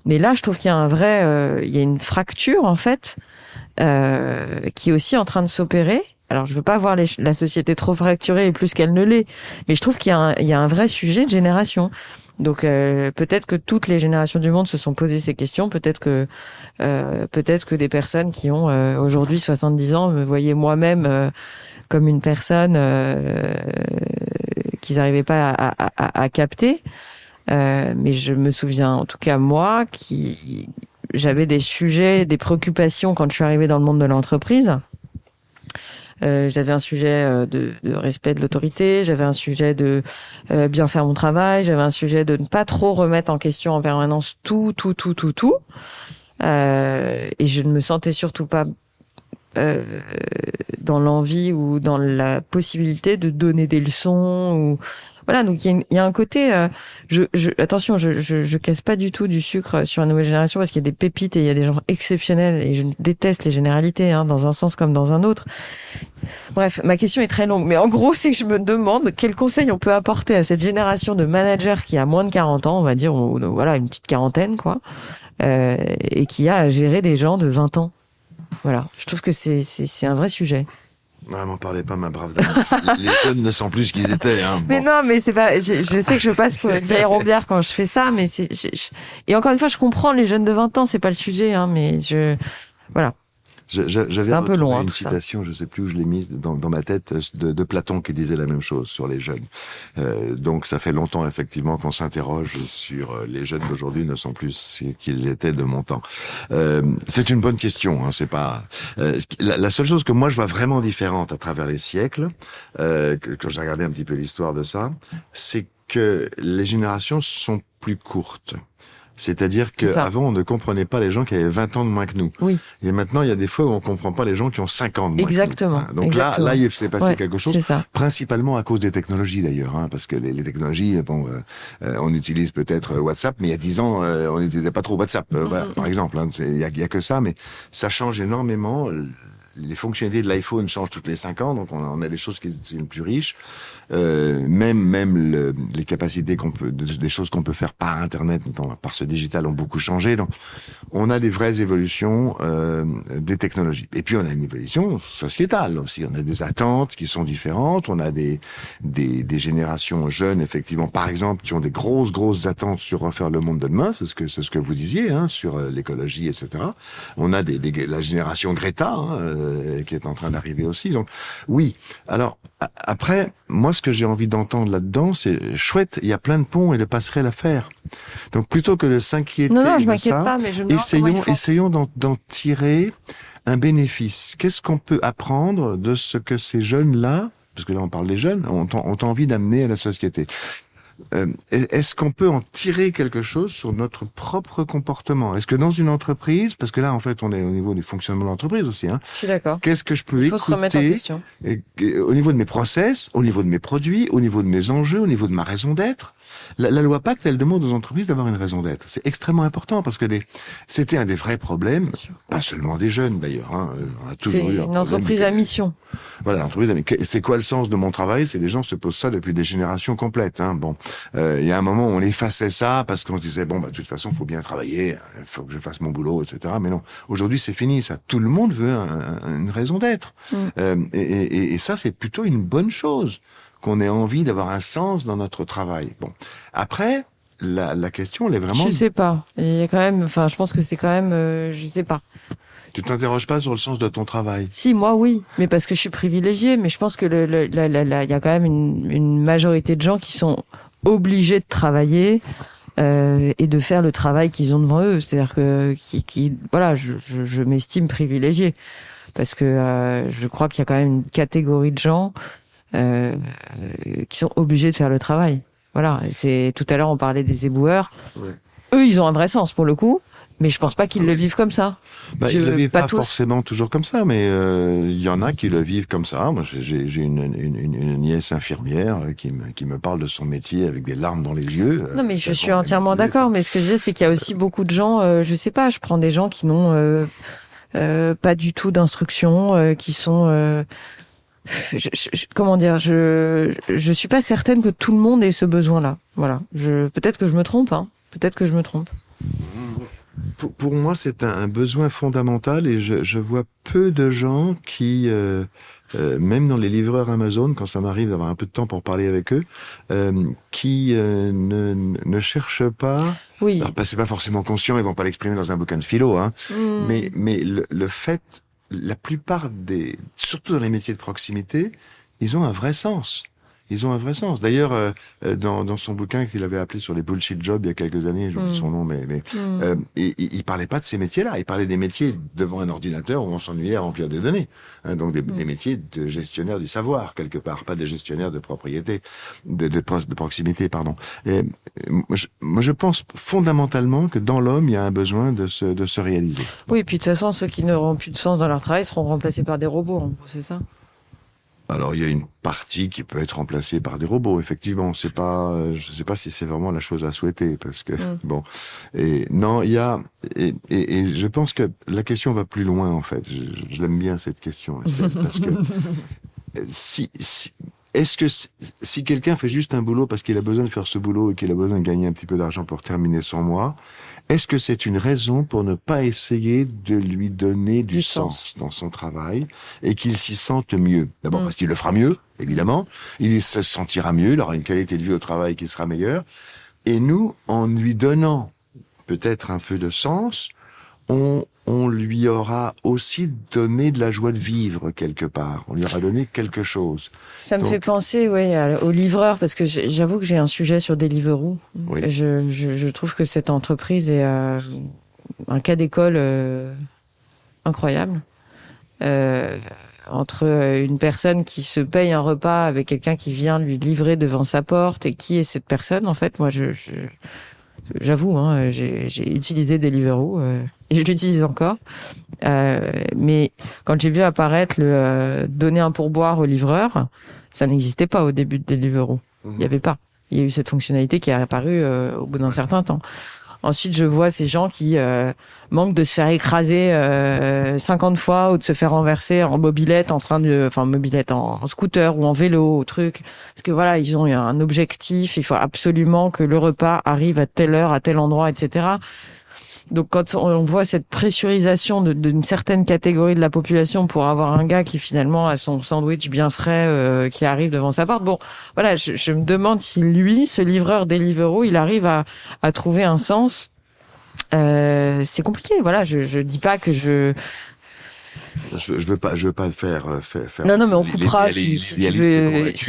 Mais là, je trouve qu'il y a il y a une fracture en fait qui est aussi en train de s'opérer. Alors, je veux pas voir la société trop fracturée et plus qu'elle ne l'est, mais je trouve qu'il y a un vrai sujet de génération. Donc peut-être que toutes les générations du monde se sont posées ces questions. Peut-être que des personnes qui ont aujourd'hui 70 ans me voyaient moi-même comme une personne qu'ils n'arrivaient pas à capter. Mais je me souviens, en tout cas moi, j'avais des sujets, des préoccupations quand je suis arrivée dans le monde de l'entreprise. J'avais un sujet de respect de l'autorité, j'avais un sujet de bien faire mon travail, j'avais un sujet de ne pas trop remettre en question en permanence tout. Et je ne me sentais surtout pas dans l'envie ou dans la possibilité de donner des leçons ou voilà. Donc il y a un côté attention, je casse pas du tout du sucre sur la nouvelle génération parce qu'il y a des pépites et il y a des gens exceptionnels et je déteste les généralités dans un sens comme dans un autre. Bref, ma question est très longue, mais en gros, c'est que je me demande quel conseil on peut apporter à cette génération de managers qui a moins de 40 ans, on va dire, voilà, une petite quarantaine, quoi, et qui a à gérer des gens de 20 ans. Voilà, je trouve que c'est un vrai sujet. Non, m'en parlez pas, ma brave dame. Les jeunes ne sont plus ce qu'ils étaient. Hein. Bon. Mais non, mais c'est pas. Je sais que je passe pour une vieille rombière quand je fais ça, mais et encore une fois, je comprends les jeunes de 20 ans, c'est pas le sujet, mais voilà. J'avais un peu long, une citation, je sais plus où je l'ai mise dans ma tête, de Platon qui disait la même chose sur les jeunes. Donc ça fait longtemps effectivement qu'on s'interroge sur les jeunes d'aujourd'hui ne sont plus ce qu'ils étaient de mon temps. C'est une bonne question, c'est pas la seule chose que moi je vois vraiment différente à travers les siècles, quand j'ai regardé un petit peu l'histoire de ça, c'est que les générations sont plus courtes. C'est-à-dire qu'avant, on ne comprenait pas les gens qui avaient 20 ans de moins que nous. Oui. Et maintenant, il y a des fois où on comprend pas les gens qui ont 5 ans de moins Exactement. que nous. Donc Exactement. là, il s'est passé quelque chose. Ça. Principalement à cause des technologies d'ailleurs, parce que les technologies, on utilise peut-être WhatsApp, mais il y a 10 ans, on n'utilisait pas trop WhatsApp, voilà, par exemple. Il y a que ça, mais ça change énormément. Les fonctionnalités de l'iPhone changent toutes les 5 ans, donc on a des choses qui sont plus riches. Même les capacités des choses qu'on peut faire par Internet, notamment par ce digital, ont beaucoup changé. Donc, on a des vraies évolutions des technologies. Et puis, on a une évolution sociétale aussi. On a des attentes qui sont différentes. On a des générations jeunes, effectivement, par exemple, qui ont des grosses attentes sur refaire le monde de demain. C'est ce que vous disiez, sur l'écologie, etc. On a la génération Greta, qui est en train d'arriver aussi. Donc, oui. Alors, après, moi, ce que j'ai envie d'entendre là-dedans, c'est chouette, il y a plein de ponts et de passerelles à faire. Donc, plutôt que de s'inquiéter non, je de m'inquiète ça, pas, mais je me essayons d'en tirer un bénéfice. Qu'est-ce qu'on peut apprendre de ce que ces jeunes-là, parce que là, on parle des jeunes, ont envie d'amener à la société? Est-ce qu'on peut en tirer quelque chose sur notre propre comportement? Est-ce que dans une entreprise, parce que là en fait on est au niveau du fonctionnement de l'entreprise aussi, je suis d'accord. Qu'est-ce que je peux écouter se remettre en question. Au niveau de mes process, au niveau de mes produits, au niveau de mes enjeux, au niveau de ma raison d'être? La loi Pacte, elle demande aux entreprises d'avoir une raison d'être. C'est extrêmement important parce que c'était un des vrais problèmes, pas seulement des jeunes d'ailleurs. On a toujours eu une entreprise à mission. Voilà, l'entreprise à mission. C'est quoi le sens de mon travail? C'est les gens se posent ça depuis des générations complètes. Bon, il y a un moment où on effaçait ça parce qu'on disait de toute façon, faut bien travailler, il faut que je fasse mon boulot, etc. Mais non, aujourd'hui c'est fini. Ça, tout le monde veut une raison d'être. Et ça, c'est plutôt une bonne chose, qu'on ait envie d'avoir un sens dans notre travail. Bon, après, la question, elle est vraiment... Je sais pas. Il y a quand même... je pense que c'est quand même... je sais pas. Tu t'interroges pas sur le sens de ton travail? Si, moi, oui. Mais parce que je suis privilégiée. Mais je pense que il y a quand même une majorité de gens qui sont obligés de travailler et de faire le travail qu'ils ont devant eux. C'est-à-dire que... voilà, je m'estime privilégiée. Parce que je crois qu'il y a quand même une catégorie de gens... qui sont obligés de faire le travail. Voilà. Tout à l'heure on parlait des éboueurs. Ouais. Eux, ils ont un vrai sens pour le coup, mais je pense pas qu'ils le vivent comme ça. Ils le vivent pas forcément toujours comme ça, mais il y en a qui le vivent comme ça. Moi, j'ai une nièce infirmière qui me parle de son métier avec des larmes dans les yeux. Non, mais je suis entièrement d'accord. Mais ce que je dis, c'est qu'il y a aussi beaucoup de gens. Je sais pas. Je prends des gens qui n'ont pas du tout d'instruction, qui sont comment dire, je suis pas certaine que tout le monde ait ce besoin-là. Voilà. Peut-être que je me trompe, hein. Peut-être que je me trompe. Pour moi, c'est un besoin fondamental et je vois peu de gens qui, même dans les livreurs Amazon, quand ça m'arrive d'avoir un peu de temps pour parler avec eux, qui ne cherchent pas. Oui. Alors, c'est pas forcément conscient, ils vont pas l'exprimer dans un bouquin de philo, hein. Mais le fait, la plupart surtout dans les métiers de proximité, ils ont un vrai sens. Ils ont un vrai sens. D'ailleurs, dans son bouquin qu'il avait appelé sur les bullshit jobs il y a quelques années, j'oublie son nom, mais il parlait pas de ces métiers-là. Il parlait des métiers devant un ordinateur où on s'ennuyait à remplir des données. Hein, donc des métiers de gestionnaire du savoir quelque part, pas des gestionnaires de propriété, de proximité, pardon. Et, moi, je pense fondamentalement que dans l'homme, il y a un besoin de se réaliser. Oui, puis de toute façon, ceux qui n'auront plus de sens dans leur travail seront remplacés par des robots, en gros, c'est ça? Alors il y a une partie qui peut être remplacée par des robots. Effectivement, c'est pas, je sais pas si c'est vraiment la chose à souhaiter parce que bon. Et non, il y a et je pense que la question va plus loin en fait. Je l'aime bien cette question parce que est-ce que si quelqu'un fait juste un boulot parce qu'il a besoin de faire ce boulot et qu'il a besoin de gagner un petit peu d'argent pour terminer son mois, est-ce que c'est une raison pour ne pas essayer de lui donner du sens dans son travail et qu'il s'y sente mieux? D'abord parce qu'il le fera mieux, évidemment. Il se sentira mieux, il aura une qualité de vie au travail qui sera meilleure. Et nous, en lui donnant peut-être un peu de sens, on lui aura aussi donné de la joie de vivre quelque part. On lui aura donné quelque chose. Ça me fait penser, aux livreurs, parce que j'avoue que j'ai un sujet sur Deliveroo. Oui. Je trouve que cette entreprise est un cas d'école incroyable. Entre une personne qui se paye un repas avec quelqu'un qui vient lui livrer devant sa porte, et qui est cette personne, en fait, moi, j'avoue, hein, j'ai utilisé Deliveroo et je l'utilise encore. Mais quand j'ai vu apparaître le donner un pourboire au livreur, ça n'existait pas au début de Deliveroo. Il y avait pas. Il y a eu cette fonctionnalité qui est apparue au bout d'un certain temps. Ensuite, je vois ces gens qui manquent de se faire écraser 50 fois ou de se faire renverser en mobilette, en scooter ou en vélo, au truc. Parce que voilà, ils ont un objectif. Il faut absolument que le repas arrive à telle heure, à tel endroit, etc. Donc, quand on voit cette pressurisation d'une certaine catégorie de la population pour avoir un gars qui finalement a son sandwich bien frais qui arrive devant sa porte, bon, voilà, je me demande si lui, ce livreur Deliveroo, il arrive à trouver un sens. C'est compliqué, voilà. Je dis pas que je veux pas faire. Non, mais on coupera si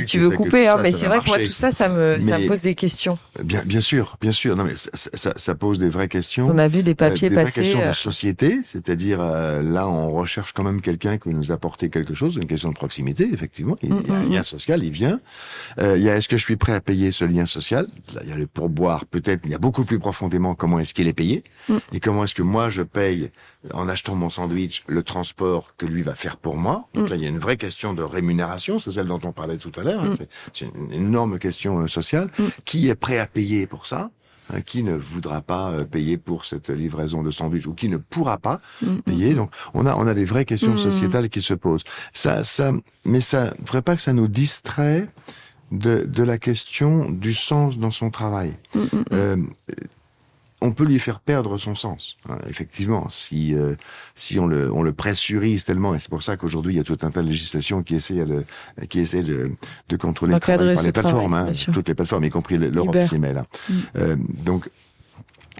tu veux couper, hein. Mais c'est vrai que moi tout ça me pose des questions. Bien sûr. Non, mais ça pose des vraies questions. On a vu des papiers passer. Des vraies questions de société, c'est-à-dire là on recherche quand même quelqu'un qui va nous apporter quelque chose, une question de proximité, effectivement. Il y a un lien social, il vient. Il y a est-ce que je suis prêt à payer ce lien social? Là, il y a le pourboire, peut-être, mais il y a beaucoup plus profondément comment est-ce qu'il est payé et comment est-ce que moi je paye en achetant mon sandwich le transport que lui va faire pour moi. Donc là, il y a une vraie question de rémunération, c'est celle dont on parlait tout à l'heure. C'est une énorme question sociale. Qui est prêt à payer pour ça? Qui ne voudra pas payer pour cette livraison de sandwich ou qui ne pourra pas payer? Donc, on a des vraies questions sociétales qui se posent. Mais ça ne faudrait pas que ça nous distrait de la question du sens dans son travail. On peut lui faire perdre son sens, hein, effectivement, si on le pressurise tellement, et c'est pour ça qu'aujourd'hui il y a tout un tas de législations qui essaient de contrôler le travail par les plateformes, toutes les plateformes, y compris l'Europe s'y met là. Donc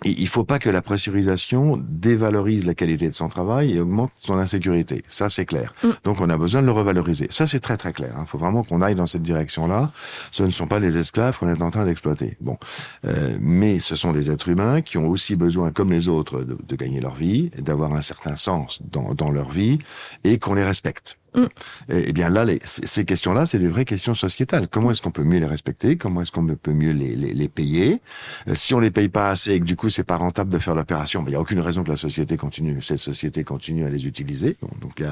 il faut pas que la pressurisation dévalorise la qualité de son travail et augmente son insécurité. Ça, c'est clair. Donc, on a besoin de le revaloriser. Ça, c'est très, très clair. Il faut vraiment qu'on aille dans cette direction-là. Ce ne sont pas des esclaves qu'on est en train d'exploiter. Bon. Mais ce sont des êtres humains qui ont aussi besoin, comme les autres, de gagner leur vie, d'avoir un certain sens dans leur vie et qu'on les respecte. Et bien là, ces questions-là, c'est des vraies questions sociétales. Comment est-ce qu'on peut mieux les respecter? Comment est-ce qu'on peut mieux les payer? Si on les paye pas assez et que du coup c'est pas rentable de faire l'opération, il y a aucune raison que cette société continue à les utiliser. Donc il y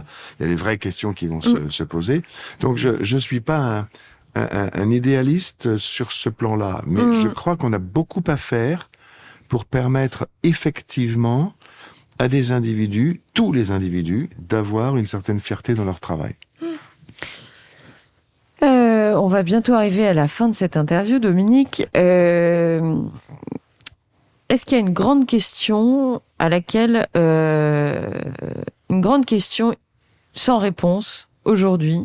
a des vraies questions qui vont se poser. Donc je suis pas un idéaliste sur ce plan-là, mais je crois qu'on a beaucoup à faire pour permettre effectivement à des individus, tous les individus, d'avoir une certaine fierté dans leur travail. va bientôt arriver à la fin de cette interview, Dominique. Est-ce qu'il y a une grande question à laquelle... une grande question sans réponse aujourd'hui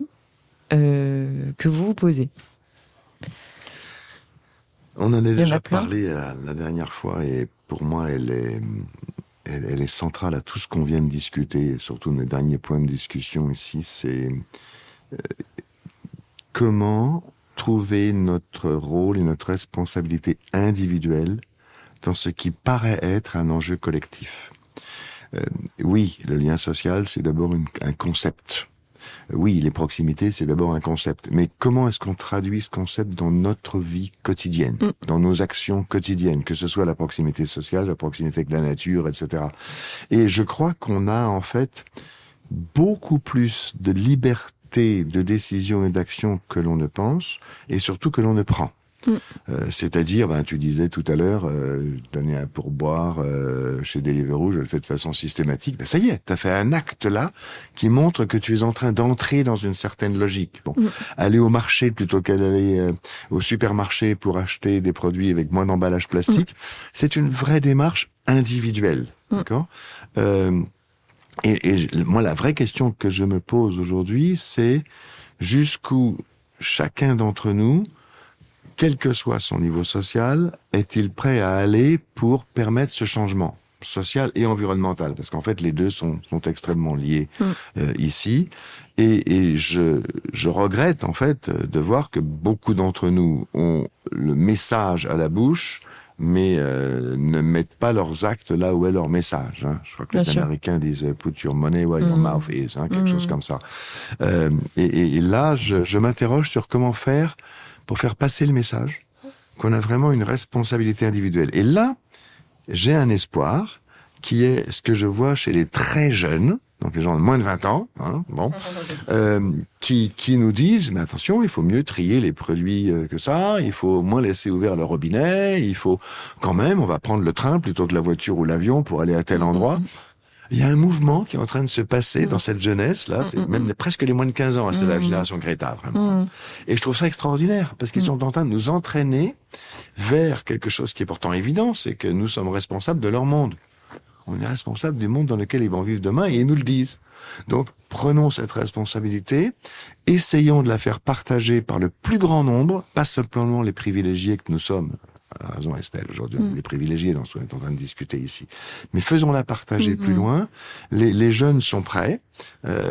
que vous vous posez? On en a déjà parlé la dernière fois et pour moi, elle est centrale à tout ce qu'on vient de discuter, et surtout mes derniers points de discussion ici, c'est comment trouver notre rôle et notre responsabilité individuelle dans ce qui paraît être un enjeu collectif. Oui, le lien social, c'est d'abord un concept. Oui, les proximités, c'est d'abord un concept. Mais comment est-ce qu'on traduit ce concept dans notre vie quotidienne, dans nos actions quotidiennes, que ce soit la proximité sociale, la proximité avec la nature, etc. Et je crois qu'on a en fait beaucoup plus de liberté de décision et d'action que l'on ne pense, et surtout que l'on ne prend. C'est-à-dire, tu disais tout à l'heure, donner un pourboire chez Deliveroo, je le fais de façon systématique. Ça y est, t'as fait un acte là qui montre que tu es en train d'entrer dans une certaine logique. Bon, aller au marché plutôt qu'aller au supermarché pour acheter des produits avec moins d'emballage plastique, c'est une vraie démarche individuelle, d'accord. Et moi, la vraie question que je me pose aujourd'hui, c'est jusqu'où chacun d'entre nous, quel que soit son niveau social, est-il prêt à aller pour permettre ce changement social et environnemental? Parce qu'en fait, les deux sont extrêmement liés ici. Et je regrette, en fait, de voir que beaucoup d'entre nous ont le message à la bouche, mais ne mettent pas leurs actes là où est leur message. Hein. Je crois que les Américains disent « put your money where your mouth is », quelque chose comme ça. Et là, je m'interroge sur comment faire pour faire passer le message, qu'on a vraiment une responsabilité individuelle. Et là, j'ai un espoir qui est ce que je vois chez les très jeunes, donc les gens de moins de 20 ans, qui nous disent, mais attention, il faut mieux trier les produits que ça, il faut moins laisser ouvert le robinet, il faut quand même, on va prendre le train plutôt que la voiture ou l'avion pour aller à tel endroit. Il y a un mouvement qui est en train de se passer dans cette jeunesse-là, c'est même presque les moins de 15 ans, c'est la génération Greta, vraiment. Et je trouve ça extraordinaire, parce qu'ils sont en train de nous entraîner vers quelque chose qui est pourtant évident, c'est que nous sommes responsables de leur monde. On est responsable du monde dans lequel ils vont vivre demain, et ils nous le disent. Donc, prenons cette responsabilité, essayons de la faire partager par le plus grand nombre, pas simplement les privilégiés que nous sommes. A raison Estelle, aujourd'hui on est des privilégiés dont on est en train de discuter ici. Mais faisons-la partager plus loin. Les jeunes sont prêts,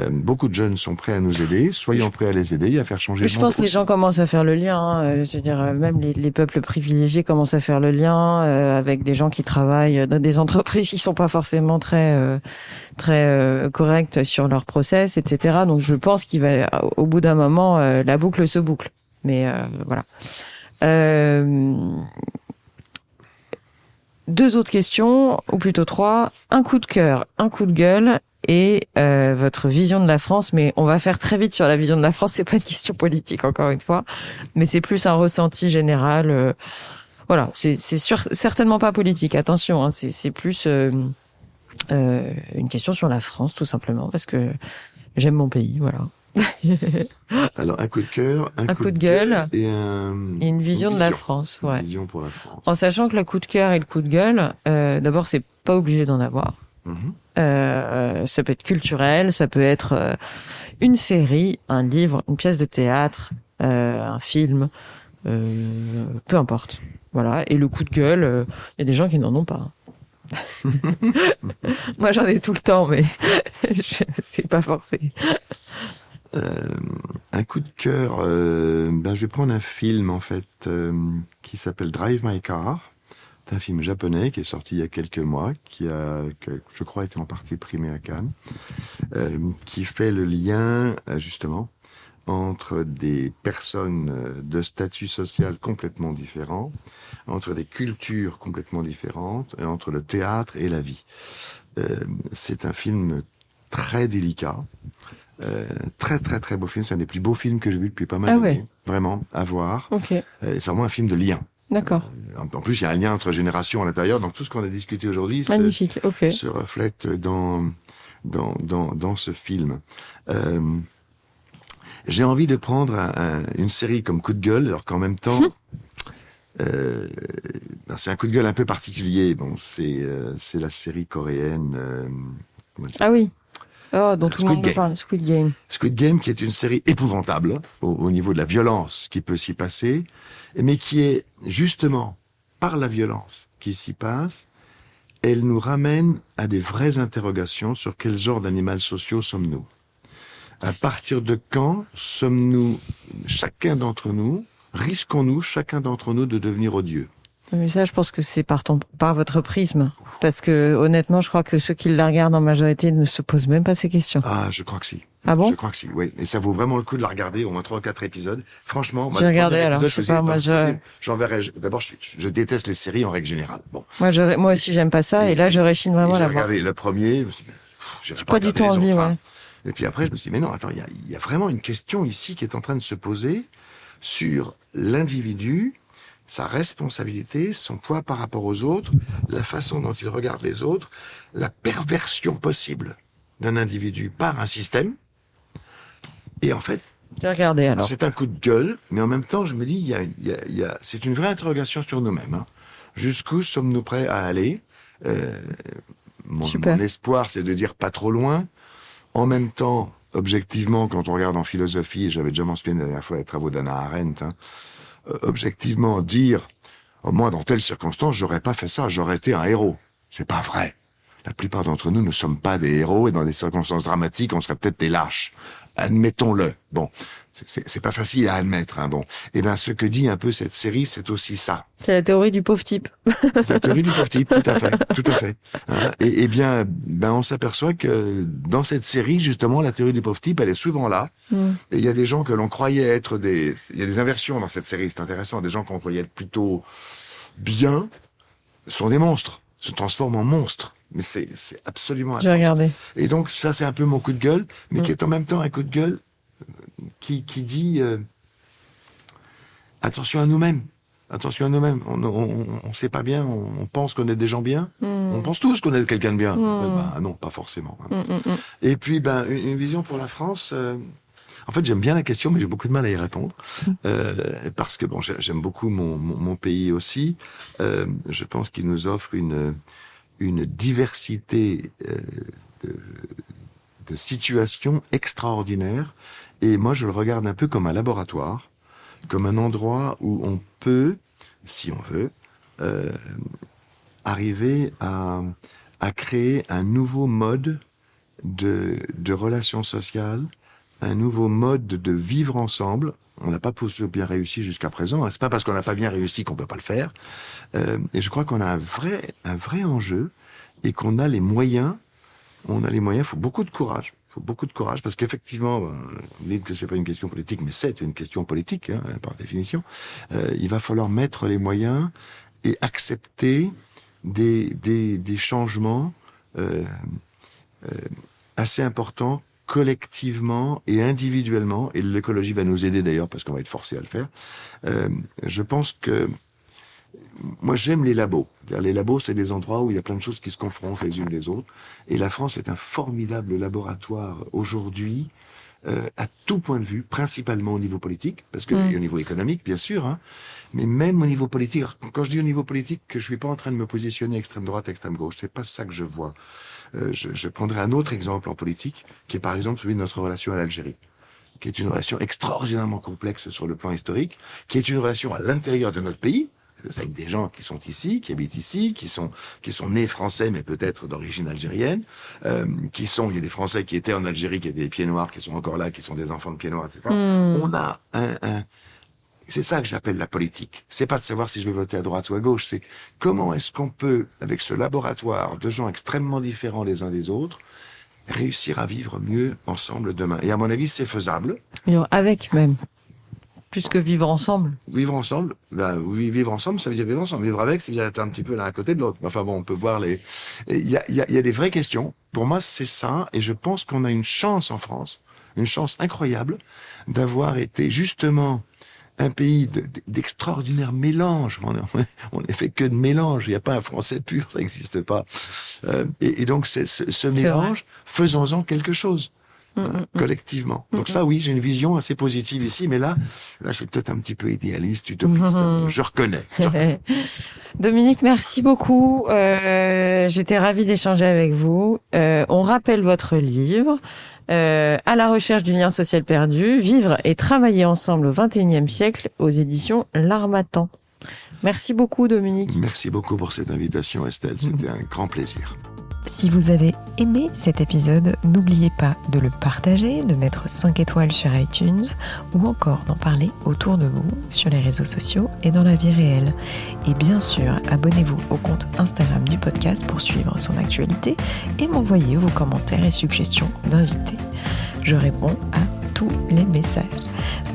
beaucoup de jeunes sont prêts à nous aider, soyons prêts à les aider et à faire changer le monde. Je pense que les gens commencent à faire le lien, je veux dire, même les peuples privilégiés commencent à faire le lien avec des gens qui travaillent dans des entreprises qui sont pas forcément très correctes sur leur process, etc. Donc je pense qu'il va, au bout d'un moment, la boucle se boucle. Mais voilà. Deux autres questions, ou plutôt trois. Un coup de cœur, un coup de gueule et votre vision de la France. Mais on va faire très vite sur la vision de la France. C'est pas une question politique, encore une fois, mais c'est plus un ressenti général. Voilà, c'est certainement pas politique. Attention, hein, c'est plus une question sur la France, tout simplement, parce que j'aime mon pays. Voilà. Alors, un coup de cœur, un coup de gueule et une vision de la France. Ouais. Une vision pour la France. En sachant que le coup de cœur et le coup de gueule, d'abord, c'est pas obligé d'en avoir. Ça peut être culturel, ça peut être une série, un livre, une pièce de théâtre, un film, peu importe. Voilà. Et le coup de gueule, il y a des gens qui n'en ont pas. Moi, j'en ai tout le temps, mais c'est pas forcé. Un coup de cœur, je vais prendre un film en fait qui s'appelle Drive My Car. C'est un film japonais qui est sorti il y a quelques mois, qui je crois été en partie primé à Cannes, qui fait le lien justement entre des personnes de statut social complètement différents, entre des cultures complètement différentes, et entre le théâtre et la vie. C'est un film très délicat. Très très très beau film, c'est un des plus beaux films que j'ai vu depuis pas mal d'années, vraiment à voir. Okay. C'est vraiment un film de lien. D'accord. En plus, il y a un lien entre générations à l'intérieur, donc tout ce qu'on a discuté aujourd'hui se reflète dans ce film. j'ai envie de prendre une série comme Coup de gueule, alors qu'en même temps, c'est un coup de gueule un peu particulier. Bon, c'est la série coréenne. Comment ça Ah oui. Oh, dont tout le monde Game. parle, Squid Game. Squid Game, qui est une série épouvantable au niveau de la violence qui peut s'y passer, mais qui est justement par la violence qui s'y passe, elle nous ramène à des vraies interrogations sur quel genre d'animal sociaux sommes-nous. À partir de quand sommes-nous, chacun d'entre nous, risquons-nous, chacun d'entre nous, de devenir odieux? Mais ça, je pense que c'est par votre prisme. Parce que, honnêtement, je crois que ceux qui la regardent en majorité ne se posent même pas ces questions. Ah, je crois que si. Ah bon? Je crois que si, oui. Et ça vaut vraiment le coup de la regarder, au moins 3 ou 4 épisodes. Franchement, moi, J'ai le regardé, premier alors, épisode, je sais pas, moi, j'enverrai. D'abord, je déteste les séries en règle générale. Bon. Moi aussi, j'aime pas ça, et là, je réchine vraiment à la J'ai voir. regardé le premier, je me suis dit, j'ai pas du tout envie, ouais. Et puis après, je me suis dit, mais non, attends, il y a vraiment une question ici qui est en train de se poser sur l'individu, sa responsabilité, son poids par rapport aux autres, la façon dont il regarde les autres, la perversion possible d'un individu par un système. Et en fait, J'ai regardé, alors. c'est un coup de gueule, mais en même temps, je me dis, c'est une vraie interrogation sur nous-mêmes. Hein. Jusqu'où sommes-nous prêts à aller? Mon espoir, c'est de dire pas trop loin. En même temps, objectivement, quand on regarde en philosophie, et j'avais déjà mentionné la dernière fois les travaux d'Hannah Arendt, objectivement dire, moi, dans telle circonstance, j'aurais pas fait ça, j'aurais été un héros. C'est pas vrai. La plupart d'entre nous ne sommes pas des héros, et dans des circonstances dramatiques, on serait peut-être des lâches. Admettons-le. Bon, c'est pas facile à admettre. Hein, bon, et ben, ce que dit un peu cette série, c'est aussi ça. C'est la théorie du pauvre type. C'est la théorie du pauvre type, tout à fait, tout à fait. Hein, et bien, on s'aperçoit que dans cette série, justement, la théorie du pauvre type, elle est souvent là. Et il y a des gens que l'on croyait être il y a des inversions dans cette série, c'est intéressant. Des gens qu'on croyait être plutôt bien sont des monstres, se transforment en monstres. Mais c'est absolument... J'ai regardé. Et donc, ça, c'est un peu mon coup de gueule, mais qui est en même temps un coup de gueule qui dit attention à nous-mêmes. Attention à nous-mêmes. On sait pas bien, on pense qu'on est des gens bien. On pense tous qu'on est quelqu'un de bien. Non, pas forcément. Et puis, une vision pour la France... En fait, j'aime bien la question, mais j'ai beaucoup de mal à y répondre. Parce que, bon, j'aime beaucoup mon pays aussi. Je pense qu'il nous offre une diversité de situations extraordinaires. Et moi, je le regarde un peu comme un laboratoire, comme un endroit où on peut, si on veut, arriver à créer un nouveau mode de relations sociales, un nouveau mode de vivre ensemble. On n'a pas bien réussi jusqu'à présent. C'est pas parce qu'on n'a pas bien réussi qu'on peut pas le faire. Et je crois qu'on a un vrai enjeu et qu'on a les moyens. On a les moyens. Il faut beaucoup de courage. Parce qu'effectivement, vous dites que c'est pas une question politique, mais c'est une question politique, hein, par définition. Il va falloir mettre les moyens et accepter des changements assez importants, collectivement et individuellement, et l'écologie va nous aider d'ailleurs parce qu'on va être forcé à le faire. Je pense que moi j'aime les labos. Les labos, c'est des endroits où il y a plein de choses qui se confrontent les unes les autres. Et la France est un formidable laboratoire aujourd'hui à tout point de vue, principalement au niveau politique, parce que et au niveau économique bien sûr, hein, mais même au niveau politique. Quand je dis au niveau politique, que je suis pas en train de me positionner extrême droite, extrême gauche, c'est pas ça que je vois. Je prendrai un autre exemple en politique, qui est par exemple celui de notre relation à l'Algérie, qui est une relation extraordinairement complexe sur le plan historique, qui est une relation à l'intérieur de notre pays, avec des gens qui sont ici, qui habitent ici, qui sont nés français mais peut-être d'origine algérienne, il y a des Français qui étaient en Algérie, qui étaient des pieds noirs, qui sont encore là, qui sont des enfants de pieds noirs, etc. On a c'est ça que j'appelle la politique. C'est pas de savoir si je vais voter à droite ou à gauche, c'est comment est-ce qu'on peut, avec ce laboratoire de gens extrêmement différents les uns des autres, réussir à vivre mieux ensemble demain. Et à mon avis, c'est faisable. Vivre avec même. Plus que vivre ensemble. Vivre ensemble, oui, vivre ensemble, ça veut dire vivre ensemble. Vivre avec, c'est d'être un petit peu l'un à côté de l'autre. Enfin bon, on peut voir il y a des vraies questions. Pour moi, c'est ça, et je pense qu'on a une chance en France, une chance incroyable, d'avoir été justement un pays d'extraordinaire mélange. On n'est fait que de mélange. Il n'y a pas un français pur, ça n'existe pas. Et donc, ce mélange, faisons-en quelque chose. collectivement. Donc ça, oui, j'ai une vision assez positive ici, mais là, je suis peut-être un petit peu idéaliste, utopiste. Je reconnais. Dominique, merci beaucoup. J'étais ravie d'échanger avec vous. On rappelle votre livre, À la recherche du lien social perdu, vivre et travailler ensemble au XXIe siècle, aux éditions L'Harmattan. Merci beaucoup, Dominique. Merci beaucoup pour cette invitation, Estelle. C'était un grand plaisir. Si vous avez aimé cet épisode, n'oubliez pas de le partager, de mettre 5 étoiles sur iTunes ou encore d'en parler autour de vous sur les réseaux sociaux et dans la vie réelle. Et bien sûr, abonnez-vous au compte Instagram du podcast pour suivre son actualité et m'envoyer vos commentaires et suggestions d'invités. Je réponds à tous les messages.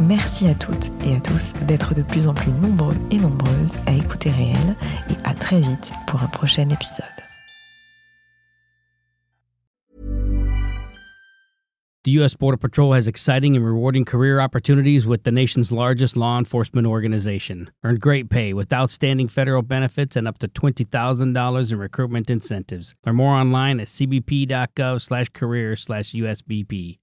Merci à toutes et à tous d'être de plus en plus nombreux et nombreuses à écouter Réel et à très vite pour un prochain épisode. The U.S. Border Patrol has exciting and rewarding career opportunities with the nation's largest law enforcement organization. Earn great pay with outstanding federal benefits and up to $20,000 in recruitment incentives. Learn more online at cbp.gov/career/USBP.